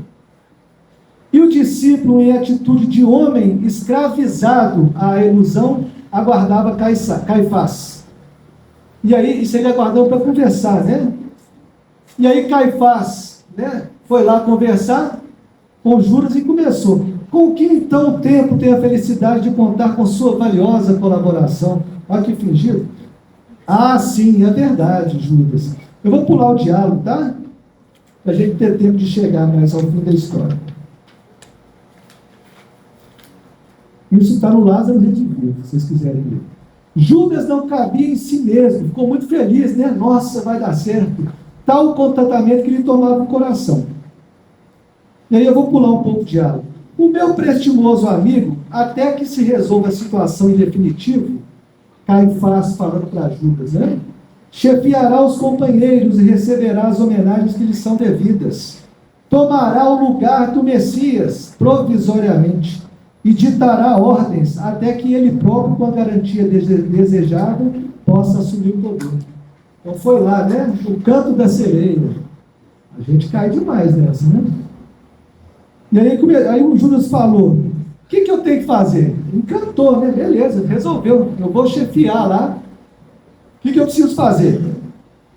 E o discípulo, em atitude de homem escravizado à ilusão, aguardava Caifás. E aí, isso ele aguardou para conversar, né? E aí Caifás, né, foi lá conversar com Judas e começou. Com que então o tempo tem a felicidade de contar com sua valiosa colaboração? Olha que fingido. Ah, sim, é verdade, Judas. Eu vou pular o diálogo, tá? Para a gente ter tempo de chegar mais ao fim da história. Isso está no Lázaro Redivivo, se vocês quiserem ler. Judas não cabia em si mesmo, ficou muito feliz, né? Nossa, vai dar certo. Tal o contentamento que lhe tomava o coração. E aí eu vou pular um pouco o diálogo. O meu prestimoso amigo, até que se resolva a situação em definitivo, Caifás falando para Judas, né? Chefiará os companheiros e receberá as homenagens que lhes são devidas. Tomará o lugar do Messias, provisoriamente, e ditará ordens até que ele próprio, com a garantia desejada, possa assumir o poder. Então foi lá, né? O canto da sereia. A gente cai demais nessa, né? E aí o Judas falou, o que eu tenho que fazer? Encantou, né? Beleza, resolveu. Eu vou chefiar lá. O que eu preciso fazer?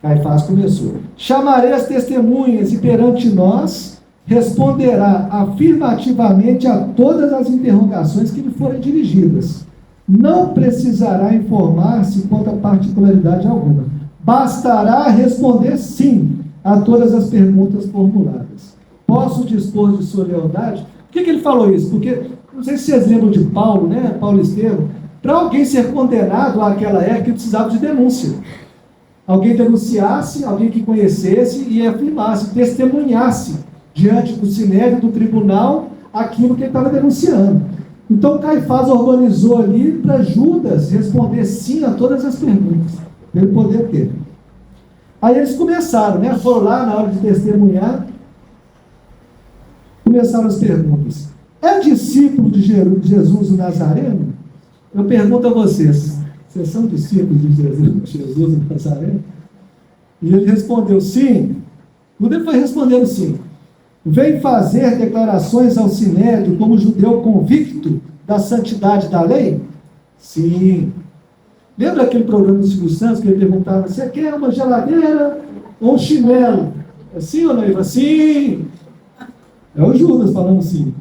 Caifás começou. Chamarei as testemunhas e perante nós responderá afirmativamente a todas as interrogações que lhe forem dirigidas. Não precisará informar-se quanto a particularidade alguma. bastará responder sim a todas as perguntas formuladas. Posso dispor de sua lealdade? Por que ele falou isso? Porque, não sei se vocês lembram de Paulo, né? Paulo Estevão. Para alguém ser condenado àquela época, ele precisava de denúncia. Alguém denunciasse, alguém que conhecesse e afirmasse, testemunhasse diante do sinédrio, do tribunal, aquilo que ele estava denunciando. Então Caifás organizou ali para Judas responder sim a todas as perguntas, para ele poder ter. Aí eles começaram, né? Foram lá na hora de testemunhar, começaram as perguntas. É discípulo de Jesus o Nazareno? Eu pergunto a vocês, vocês são discípulos de Jesus o Nazareno? E ele respondeu sim. Quando ele foi respondendo sim, vem fazer declarações ao sinédrio como judeu convicto da santidade da lei? Sim. Lembra aquele programa do Silvio Santos que ele perguntava, você quer uma geladeira ou um chinelo? É sim ou não? Sim. É o Judas falando sim.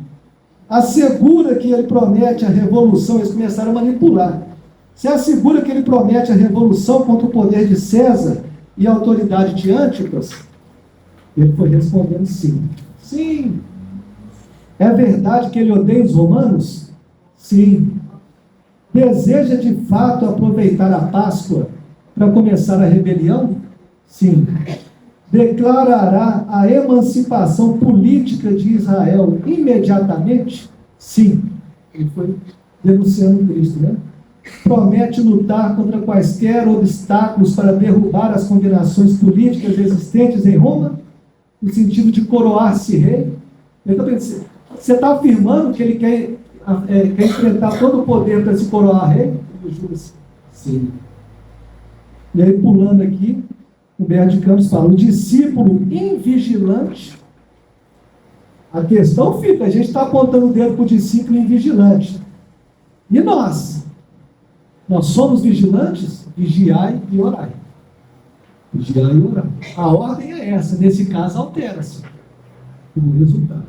Assegura que ele promete a revolução. Eles começaram a manipular. Você assegura que ele promete a revolução contra o poder de César e a autoridade de Antipas? Ele foi respondendo sim. Sim. É verdade que ele odeia os romanos? Sim. Deseja de fato aproveitar a Páscoa para começar a rebelião? Sim. Declarará a emancipação política de Israel imediatamente? Sim. Ele foi denunciando Cristo, né? Promete lutar contra quaisquer obstáculos para derrubar as combinações políticas existentes em Roma, no sentido de coroar-se rei. Então, você está afirmando que ele quer enfrentar todo o poder para se coroar rei? Sim. E aí, pulando aqui, Humberto de Campos fala, o discípulo invigilante. A questão fica, a gente está apontando o dedo para o discípulo invigilante. E nós? Nós somos vigilantes? Vigiai e orai. Vigiai e orai. A ordem é essa, nesse caso altera-se o resultado.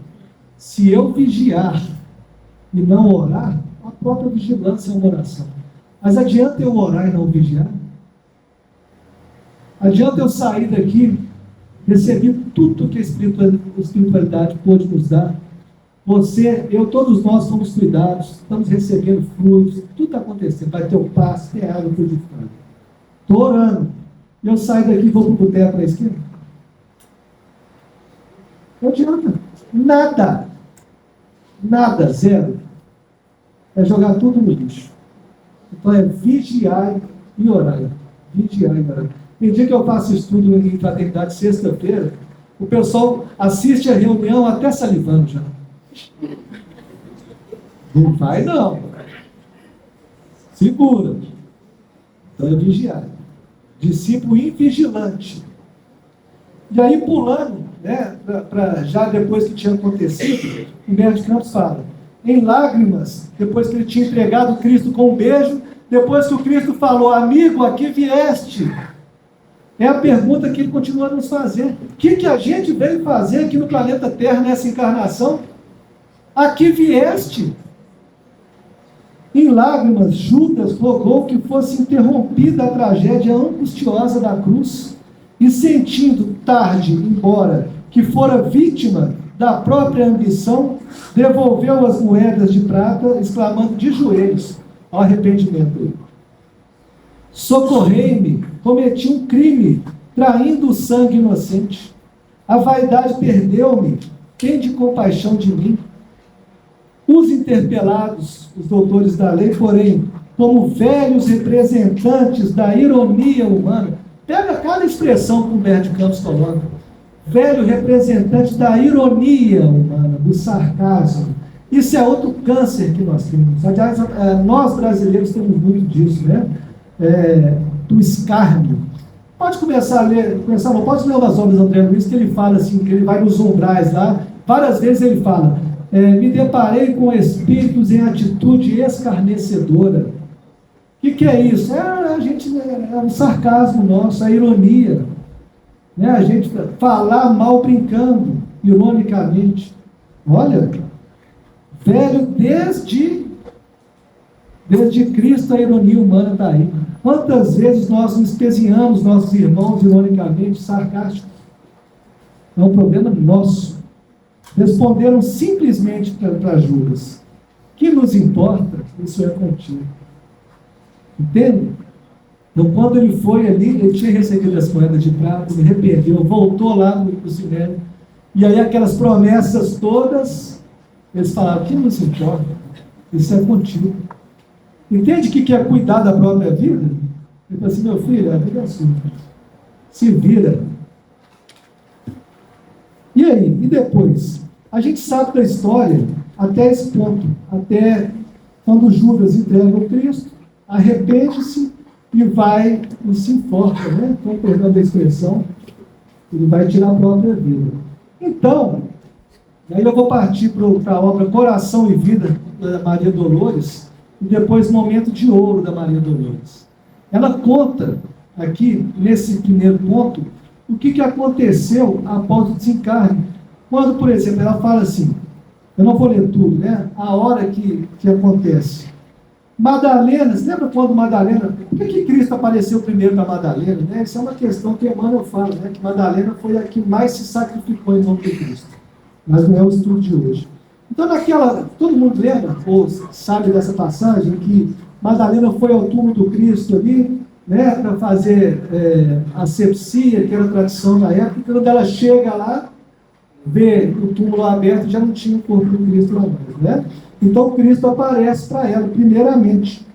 Se eu vigiar e não orar, a própria vigilância é uma oração. Mas adianta eu orar e não vigiar? Adianta eu sair daqui, receber tudo que a espiritualidade pode nos dar? Você, eu, todos nós fomos cuidados, estamos recebendo frutos, tudo está acontecendo, vai ter o passo, tem água purificada. Estou orando. Eu saio daqui e vou para o boteco para a esquerda? Não adianta. Nada. Nada, zero. É jogar tudo no lixo. Então é vigiar e orar. Vigiar e orar. Tem dia que eu faço estudo em fraternidade, sexta-feira, o pessoal assiste a reunião até salivando já. Não vai não. Segura. Então é vigiar. Discípulo invigilante. E aí pulando, né, já depois que tinha acontecido, o Humberto de Campos fala, em lágrimas, depois que ele tinha entregado Cristo com um beijo, depois que o Cristo falou, amigo, aqui vieste. É a pergunta que ele continua a nos fazer. O que a gente veio fazer aqui no planeta Terra nessa encarnação? Aqui vieste. Em lágrimas, Judas rogou que fosse interrompida a tragédia angustiosa da cruz e sentindo tarde, embora, que fora vítima da própria ambição, devolveu as moedas de prata, exclamando de joelhos ao arrependimento. Socorrei-me, cometi um crime, traindo o sangue inocente. A vaidade perdeu-me, tende compaixão de mim. Os interpelados, os doutores da lei, porém, como velhos representantes da ironia humana, pega cada expressão que o Humberto de Campos coloca, velho representante da ironia humana, do sarcasmo. Isso é outro câncer que nós temos. Aliás, nós brasileiros temos muito disso, né? Do escárnio. Pode começar a ler, pode ler umas obras do André Luiz, que ele fala assim, que ele vai nos umbrais lá, várias vezes ele fala, me deparei com espíritos em atitude escarnecedora. O que é isso? É um sarcasmo nosso, a ironia. Né? A gente falar mal brincando, ironicamente. Olha, velho desde Desde Cristo a ironia humana está aí. Quantas vezes nós espezinhamos nossos irmãos ironicamente, sarcásticos? É um problema nosso. Responderam simplesmente para Judas: que nos importa? Isso é contigo. Entende? Então, quando ele foi ali, ele tinha recebido as moedas de prata, ele arrependeu, voltou lá para o Sinédrio, e aí aquelas promessas todas, eles falaram: que nos importa? Isso é contigo. Entende o que é cuidar da própria vida? Ele falou assim: meu filho, a vida é sua. Se vira. E aí? E depois? A gente sabe da história até esse ponto. Até quando Judas entrega o Cristo, arrepende-se e vai e se enforca, né? Com perdão da expressão, ele vai tirar a própria vida. Então, aí eu vou partir para a obra Coração e Vida da Maria Dolores, e depois Momento de Ouro da Maria Dolores. Ela conta aqui, nesse primeiro ponto, o que aconteceu após o desencarne. Quando, por exemplo, ela fala assim, eu não vou ler tudo, né? A hora que acontece. Madalena, você lembra quando Madalena, por que Cristo apareceu primeiro para Madalena? Né? Isso é uma questão que Emmanuel fala, né? Que Madalena foi a que mais se sacrificou em nome de Cristo. Mas não é o estudo de hoje. Então, todo mundo lembra, ou sabe dessa passagem, que Madalena foi ao túmulo do Cristo ali, né, para fazer asepsia, que era a tradição na época, e quando ela chega lá, vê o túmulo aberto, já não tinha o corpo do Cristo lá mais, né? Então, Cristo aparece para ela, primeiramente.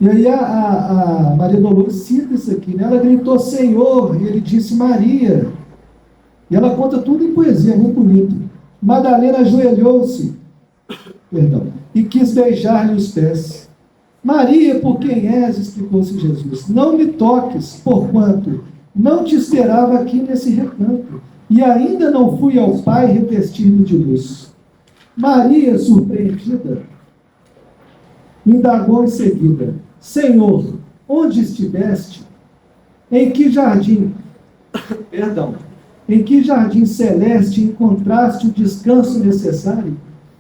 E aí a Maria Dolores cita isso aqui, né? Ela gritou Senhor, e ele disse Maria. E ela conta tudo em poesia, muito bonito. Madalena ajoelhou-se, e quis beijar-lhe os pés. Maria, por quem és? Explicou-se Jesus. Não me toques, porquanto não te esperava aqui nesse recanto, e ainda não fui ao Pai revestir-me de luz. Maria, surpreendida, indagou em seguida: Senhor, onde estiveste? Em que jardim? Em que jardim celeste encontraste o descanso necessário,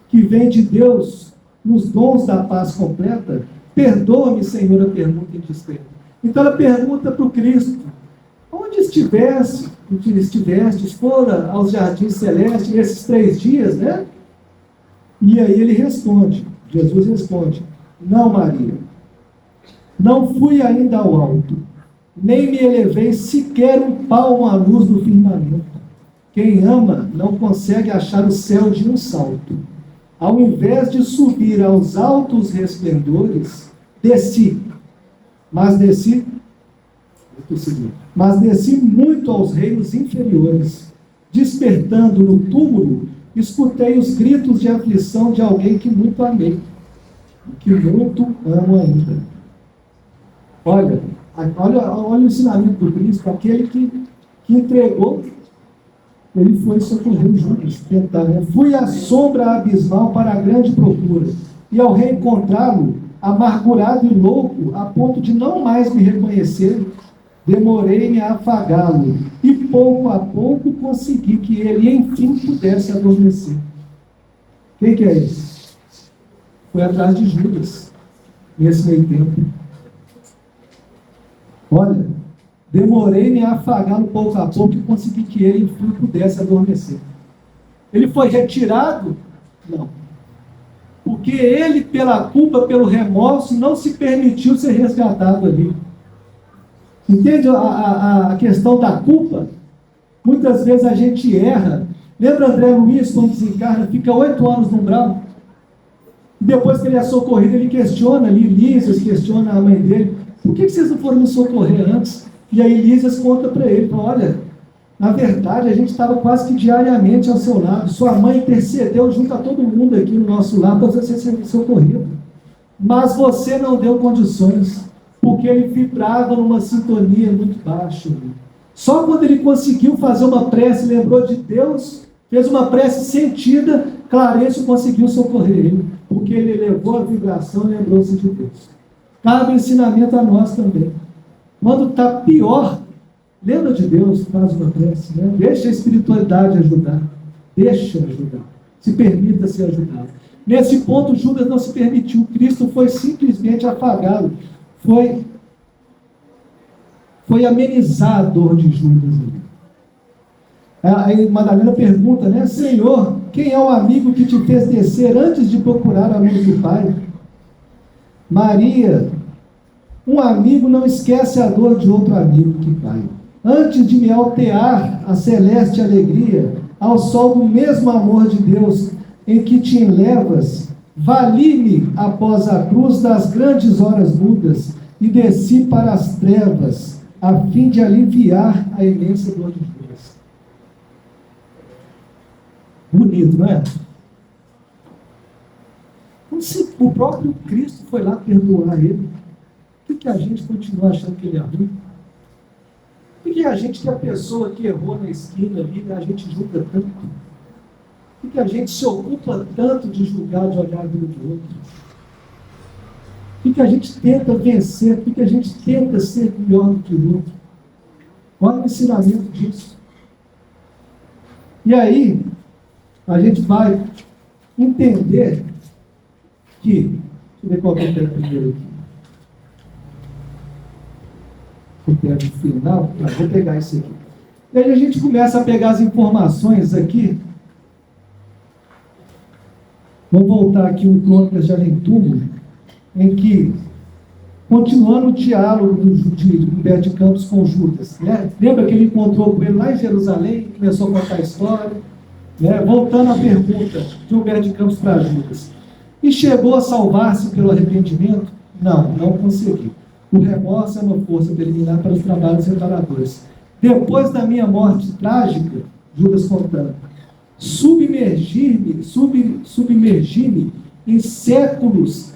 que vem de Deus nos dons da paz completa? Perdoa-me, Senhor, a pergunta indiscreta. Então ela pergunta para o Cristo: onde estivestes, fora aos jardins celestes nesses 3 dias, né? E aí ele responde, Jesus responde: não, Maria, não fui ainda ao alto, nem me elevei sequer um palmo à luz do firmamento. Quem ama não consegue achar o céu de um salto. Ao invés de subir aos altos resplendores, desci muito aos reinos inferiores. Despertando no túmulo, escutei os gritos de aflição de alguém que muito amei, e que muito amo ainda. Olha o ensinamento do Cristo, aquele que entregou, ele foi socorrer os Judas, tentar, né? Fui à sombra abismal para a grande procura, e ao reencontrá-lo, amargurado e louco, a ponto de não mais me reconhecer, demorei-me a afagá-lo, e pouco a pouco consegui que ele, enfim, pudesse adormecer. Quem que é esse? Foi atrás de Judas, nesse meio tempo. Olha, demorei-me a afagá-lo pouco a pouco e consegui que ele, enfim, pudesse adormecer. Ele foi retirado? Não. Porque ele, pela culpa, pelo remorso, não se permitiu ser resgatado ali. Entende a questão da culpa? Muitas vezes a gente erra. Lembra André Luiz, quando desencarna, fica 8 anos no umbral? E depois que ele é socorrido, ele questiona ali, Lísias questiona a mãe dele: por que vocês não foram me socorrer antes? E aí Lísias conta para ele: olha, na verdade a gente estava quase que diariamente ao seu lado. Sua mãe intercedeu junto a todo mundo aqui no nosso lado para você ser socorrido. Mas você não deu condições, porque ele vibrava numa sintonia muito baixa. Só quando ele conseguiu fazer uma prece, lembrou de Deus, fez uma prece sentida, Clarencio conseguiu socorrer ele, porque ele elevou a vibração e lembrou-se de Deus. Cabe ensinamento a nós também. Quando está pior, lembra de Deus, faz uma prece, né? Deixa a espiritualidade ajudar. Deixa ajudar. Se permita ser ajudado. Nesse ponto, Judas não se permitiu. Cristo foi simplesmente afagá-lo. Foi amenizar a dor de Judas. Aí Madalena pergunta, né? Senhor, quem é o amigo que te fez descer antes de procurar a luz do Pai? Maria, um amigo não esquece a dor de outro amigo que cai. Antes de me altear a celeste alegria, ao sol do mesmo amor de Deus em que te enlevas, vali-me após a cruz das grandes horas mudas e desci para as trevas, a fim de aliviar a imensa dor de Judas. Bonito, não é? Então, se o próprio Cristo foi lá perdoar ele, por que a gente continua achando que ele é ruim? Por que a gente, que a pessoa que errou na esquina ali, a gente julga tanto? Por que a gente se ocupa tanto de julgar, de olhar do outro? Por que a gente tenta vencer? Por que a gente tenta ser melhor do que o outro? Olha o ensinamento disso. E aí, a gente vai entender que... Deixa eu ver qual que é o primeiro aqui. O tempo final. Vou pegar esse aqui. E aí a gente começa a pegar as informações aqui. Vou voltar aqui no Crônicas de Além Túmulo, em que, continuando o diálogo de Humberto de Campos com Judas, né? Lembra que ele encontrou com ele lá em Jerusalém e começou a contar a história? Né? Voltando à pergunta de Humberto de Campos para Judas. E chegou a salvar-se pelo arrependimento? Não, não conseguiu. O remorso é uma força preliminar para os trabalhos reparadores. Depois da minha morte trágica, Judas contando, submergi-me em séculos,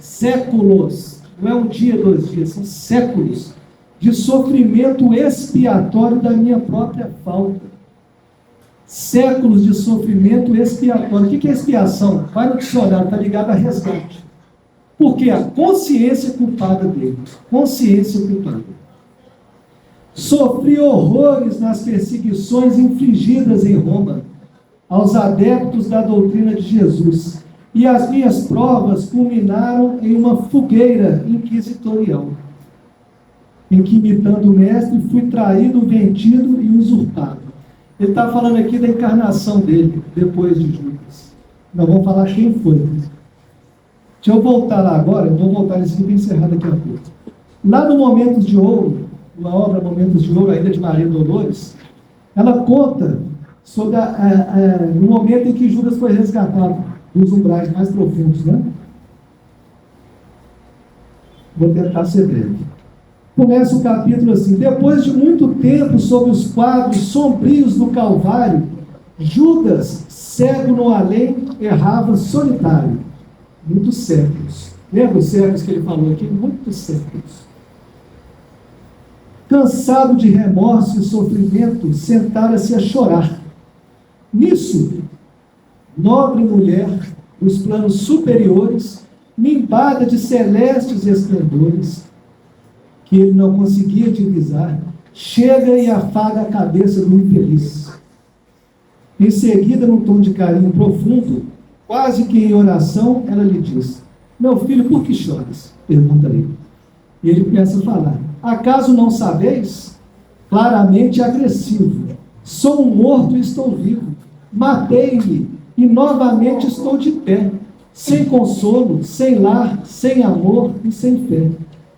não é um dia, 2 dias, são séculos, de sofrimento expiatório da minha própria falta. Séculos de sofrimento expiatório. O que é expiação? Vai no dicionário, está ligado a resgate. Porque a consciência culpada dele. Consciência culpada. Sofri horrores nas perseguições infligidas em Roma aos adeptos da doutrina de Jesus. E as minhas provas culminaram em uma fogueira inquisitorial, em que, imitando o mestre, fui traído, vendido e usurpado. Ele está falando aqui da encarnação dele, depois de Judas. Nós vamos falar quem foi. Deixa eu voltar lá agora, eu vou voltar nesse vídeo encerrado daqui a pouco. Lá no Momentos de Ouro, uma obra Momentos de Ouro, ainda de Maria Dolores, ela conta sobre o momento em que Judas foi resgatado dos umbrais mais profundos, né? Vou tentar ser breve. Começa o capítulo assim: depois de muito tempo sob os quadros sombrios do Calvário, Judas, cego no além, errava solitário. Muitos séculos. Lembra os séculos que ele falou aqui? Muitos séculos. Cansado de remorso e sofrimento, sentara-se a chorar. Nisso, nobre mulher dos planos superiores, nimbada de celestes esplendores, que ele não conseguia divisar, chega e afaga a cabeça do infeliz. Em seguida, num tom de carinho profundo, quase que em oração, ela lhe diz: meu filho, por que choras? Pergunta ele. E ele começa a falar: acaso não sabeis? Claramente agressivo. Sou um morto e estou vivo. Matei-me e novamente estou de pé, sem consolo, sem lar, sem amor e sem fé.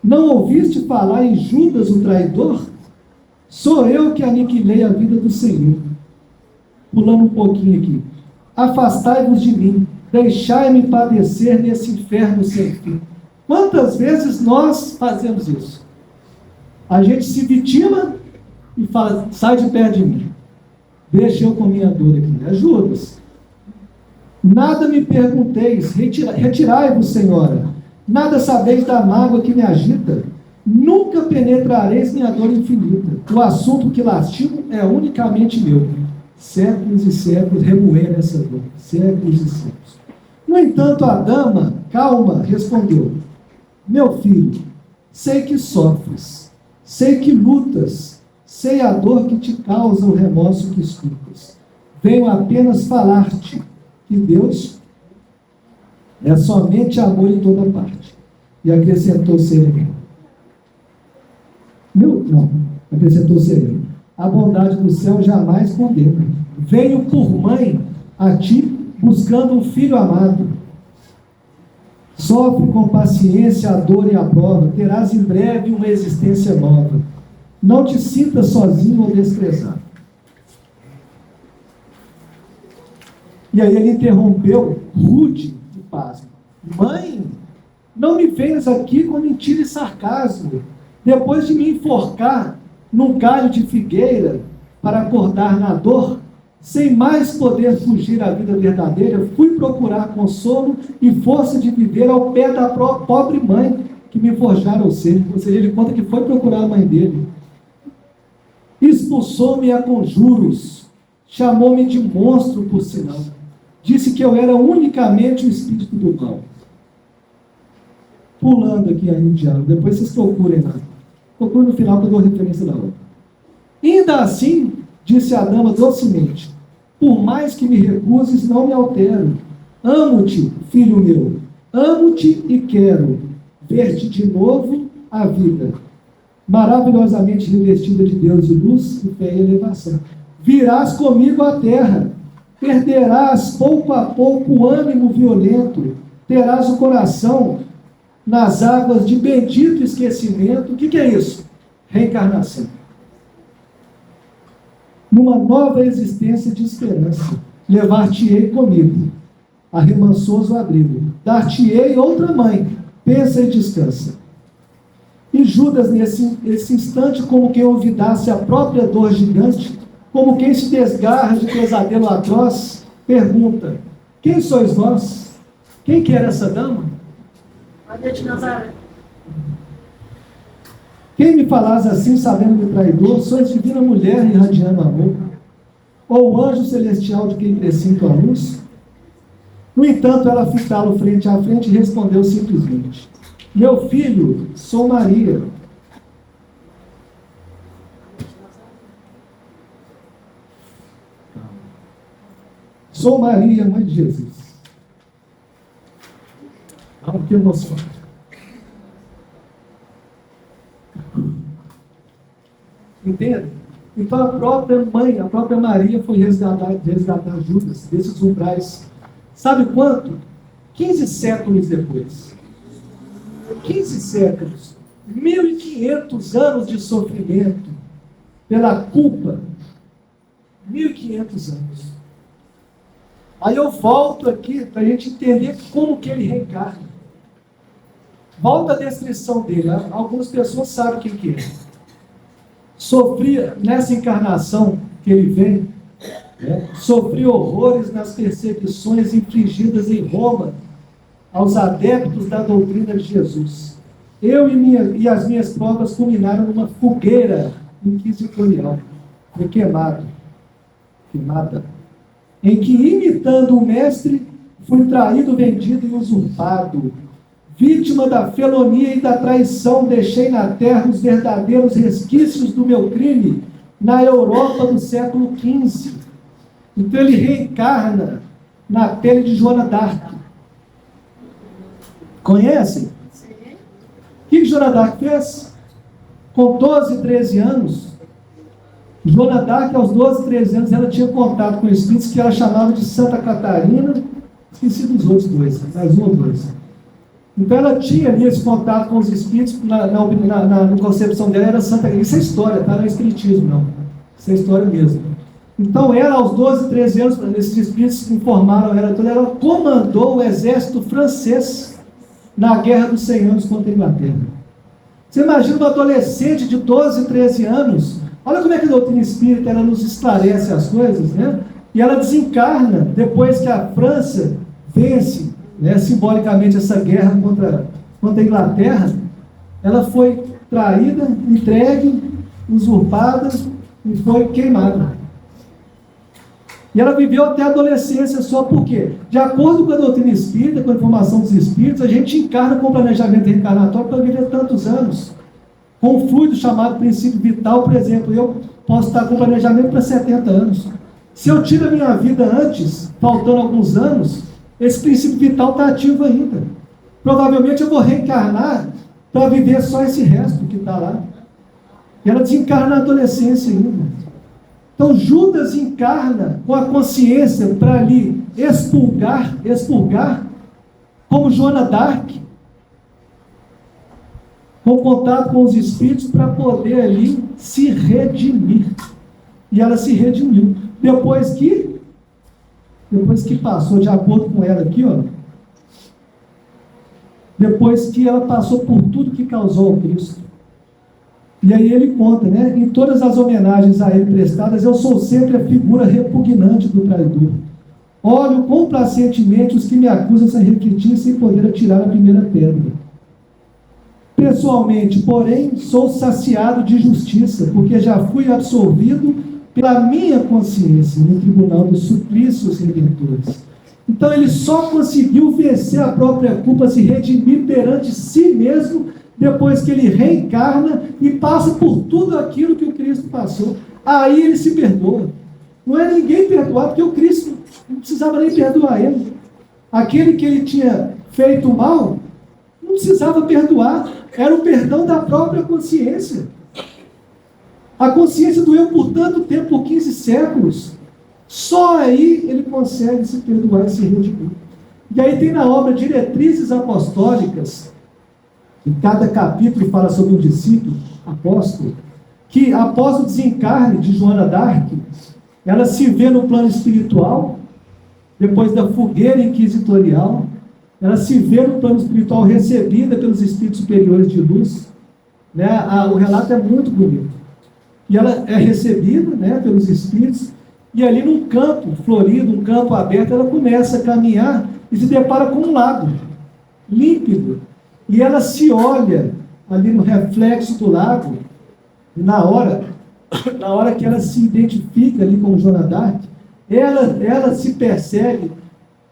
Não ouviste falar em Judas, o traidor? Sou eu que aniquilei a vida do Senhor. Pulando um pouquinho aqui. Afastai-vos de mim, deixai-me padecer nesse inferno sem fim. Quantas vezes nós fazemos isso? A gente se vitima e fala: sai de perto de mim, deixa eu com minha dor aqui. É Judas. Nada me pergunteis, retirai-vos, Senhora. Nada sabeis da mágoa que me agita. Nunca penetrareis minha dor infinita. O assunto que lastimo é unicamente meu. Séculos e séculos remoendo essa dor. Séculos e séculos. No entanto, a dama, calma, respondeu: meu filho, sei que sofres, sei que lutas, sei a dor que te causa o remorso que escutas. Venho apenas falar-te que Deus É somente amor em toda parte. E acrescentou sereno. Acrescentou sereno. A bondade do céu jamais condena. Venho por mãe a ti, buscando um filho amado. Sofre com paciência a dor e a prova, terás em breve uma existência nova. Não te sintas sozinho ou desprezado. E aí ele interrompeu, rude e pasmo. Mãe, não me venhas aqui com mentira e sarcasmo. Depois de me enforcar num galho de figueira para acordar na dor, sem mais poder fugir à vida verdadeira, fui procurar consolo e força de viver ao pé da pobre mãe que me forjara o ser. Ou seja, ele conta que foi procurar a mãe dele. Expulsou-me a conjuros, chamou-me de monstro por sinal. Disse que eu era unicamente o espírito do mal. Pulando aqui ainda o diálogo, depois vocês procurem lá. Procurem no final que eu dou referência da outra. Ainda assim, disse a dama docemente, por mais que me recuses, não me altero. Amo-te, filho meu, amo-te e quero ver-te de novo a vida, maravilhosamente revestida de Deus e luz, e fé e elevação. Virás comigo à terra, perderás pouco a pouco o ânimo violento, terás o coração nas águas de bendito esquecimento. O que é isso? Reencarnação. Numa nova existência de esperança, levar-te-ei comigo a remansoso abrigo, dar-te-ei outra mãe, pensa e descansa. E Judas, nesse instante, como quem olvidasse a própria dor gigante, como quem se desgarra de pesadelo atroz, pergunta, quem sois vós? Quem que era essa dama? Maria de Nazaré. Quem me falás assim, sabendo-me traidor, sois divina mulher irradiando amor? Ou o anjo celestial de quem presinto a luz? No entanto, ela fitá-lo frente a frente e respondeu simplesmente, meu filho, sou Maria. Sou Maria, mãe de Jesus. Que emoção. Entende? Então a própria mãe, a própria Maria foi resgatar Judas desses umbrais. Sabe quanto? 15 séculos depois. 15 séculos. 1.500 anos de sofrimento pela culpa. 1.500 anos. Aí eu volto aqui para a gente entender como que ele reencarna. Volta a descrição dele. Algumas pessoas sabem quem que é. Sofria, nessa encarnação que ele vem, sofria horrores nas perseguições infligidas em Roma aos adeptos da doutrina de Jesus. Eu e as minhas provas culminaram numa fogueira inquisitorial. Foi queimada, em que, imitando o mestre, fui traído, vendido e usurpado. Vítima da felonia e da traição, deixei na terra os verdadeiros resquícios do meu crime na Europa do século XV. Então ele reencarna na pele de Joana d'Arc. Conhecem? Sim. O que Joana d'Arc fez? Com 12, 13 anos, Joana d'Arc, aos 12, 13 anos, ela tinha contato com espíritos que ela chamava de Santa Catarina. Esqueci dos outros dois, mais um ou dois. Então ela tinha ali esse contato com os espíritos, na concepção dela era Santa Catarina. Isso é história, tá? Não é espiritismo, não. Isso é história mesmo. Então ela, aos 12, 13 anos, esses espíritos informaram ela toda, ela comandou o exército francês na Guerra dos 100 Anos contra a Inglaterra. Você imagina uma adolescente de 12, 13 anos, olha como é que a doutrina espírita ela nos esclarece as coisas, né? E ela desencarna depois que a França vence, simbolicamente essa guerra contra a Inglaterra. Ela foi traída, entregue, usurpada e foi queimada. E ela viveu até a adolescência só por quê? De acordo com a doutrina espírita, com a informação dos espíritos, a gente encarna com planejamento reencarnatório para viver tantos anos. Com um fluido chamado princípio vital, por exemplo, eu posso estar com planejamento para 70 anos. Se eu tiro a minha vida antes, faltando alguns anos, esse princípio vital está ativo ainda. Provavelmente eu vou reencarnar para viver só esse resto que está lá. E ela desencarna na adolescência ainda. Então Judas encarna com a consciência para ali expurgar, como Joana d'Arc, com contato com os espíritos para poder ali se redimir. E ela se redimiu. Depois que passou, de acordo com ela aqui, ó, depois que ela passou por tudo que causou ao Cristo. E aí ele conta, né? Em todas as homenagens a ele prestadas, eu sou sempre a figura repugnante do traidor. Olho complacentemente os que me acusam sem refletir, sem poder atirar a primeira pedra. Pessoalmente, porém, sou saciado de justiça, porque já fui absolvido pela minha consciência no tribunal dos suplícios redentores. Então ele só conseguiu vencer a própria culpa, se redimir perante si mesmo, depois que ele reencarna e passa por tudo aquilo que o Cristo passou. Aí ele se perdoa. Não é ninguém perdoar, porque o Cristo não precisava nem perdoar ele. Aquele que ele tinha feito mal, não precisava perdoar. Era o perdão da própria consciência. A consciência doeu por tanto tempo, por 15 séculos. Só aí ele consegue se perdoar e se redimir. E aí tem na obra Diretrizes Apostólicas, e cada capítulo fala sobre um discípulo, apóstolo, que após o desencarne de Joana d'Arc, ela se vê no plano espiritual, depois da fogueira inquisitorial, ela se vê no plano espiritual recebida pelos espíritos superiores de luz, né? O relato é muito bonito. E ela é recebida, né, pelos espíritos, e ali num campo florido, um campo aberto, ela começa a caminhar e se depara com um lago límpido. E ela se olha ali no reflexo do lago, na hora que ela se identifica ali com Joana d'Arc, ela se percebe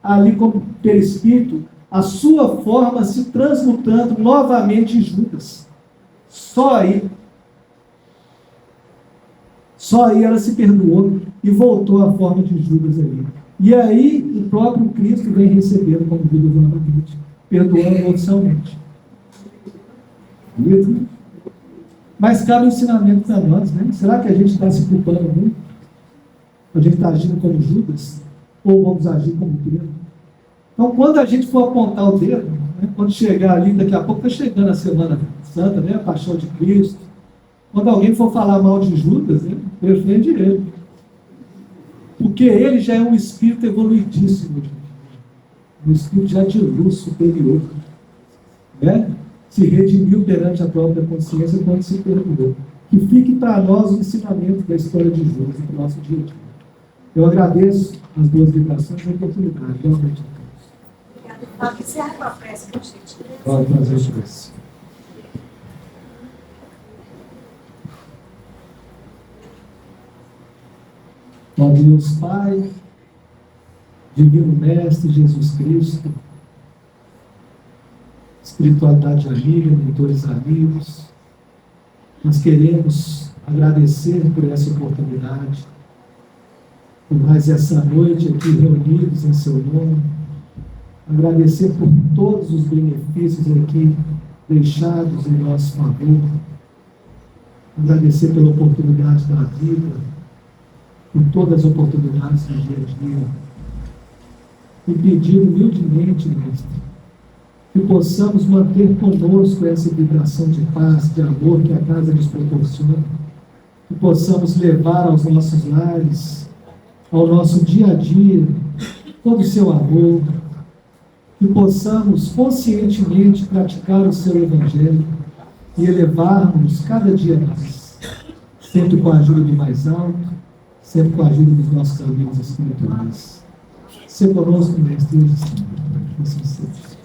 ali como perispírito, a sua forma se transmutando novamente em Judas. Só aí ela se perdoou e voltou à forma de Judas ali. E aí o próprio Cristo vem recebendo como Judas novamente, perdoando oficialmente. Mas cabe um ensinamento para nós, né? Será que a gente está se culpando muito? A gente está agindo como Judas? Ou vamos agir como Pedro? Então, quando a gente for apontar o dedo, né, quando chegar ali, daqui a pouco está chegando a Semana Santa, né, a Paixão de Cristo, quando alguém for falar mal de Judas, né, defende ele. Porque ele já é um espírito evoluidíssimo, um espírito já de luz superior, né? Se redimiu perante a própria consciência quando se perdoou. Que fique para nós o ensinamento da história de Judas no nosso dia a dia. Eu agradeço as duas vibrações e a oportunidade. Boa noite a todos. Obrigada. Encerra com a prece, por gentileza. Pode fazer a prece. Ó Deus Pai, Divino Mestre Jesus Cristo, espiritualidade amiga, mentores amigos, nós queremos agradecer por essa oportunidade, por mais essa noite aqui reunidos em seu nome, agradecer por todos os benefícios aqui deixados em nosso favor, agradecer pela oportunidade da vida, por todas as oportunidades do dia a dia, e pedir humildemente, Mestre, que possamos manter conosco essa vibração de paz, de amor que a casa nos proporciona, que possamos levar aos nossos lares, ao nosso dia a dia, todo o seu amor, que possamos conscientemente praticar o seu Evangelho e elevarmos cada dia mais, sempre com a ajuda do mais alto, sempre com a ajuda dos nossos amigos espirituais. Se conosco, Mestre, assim seja.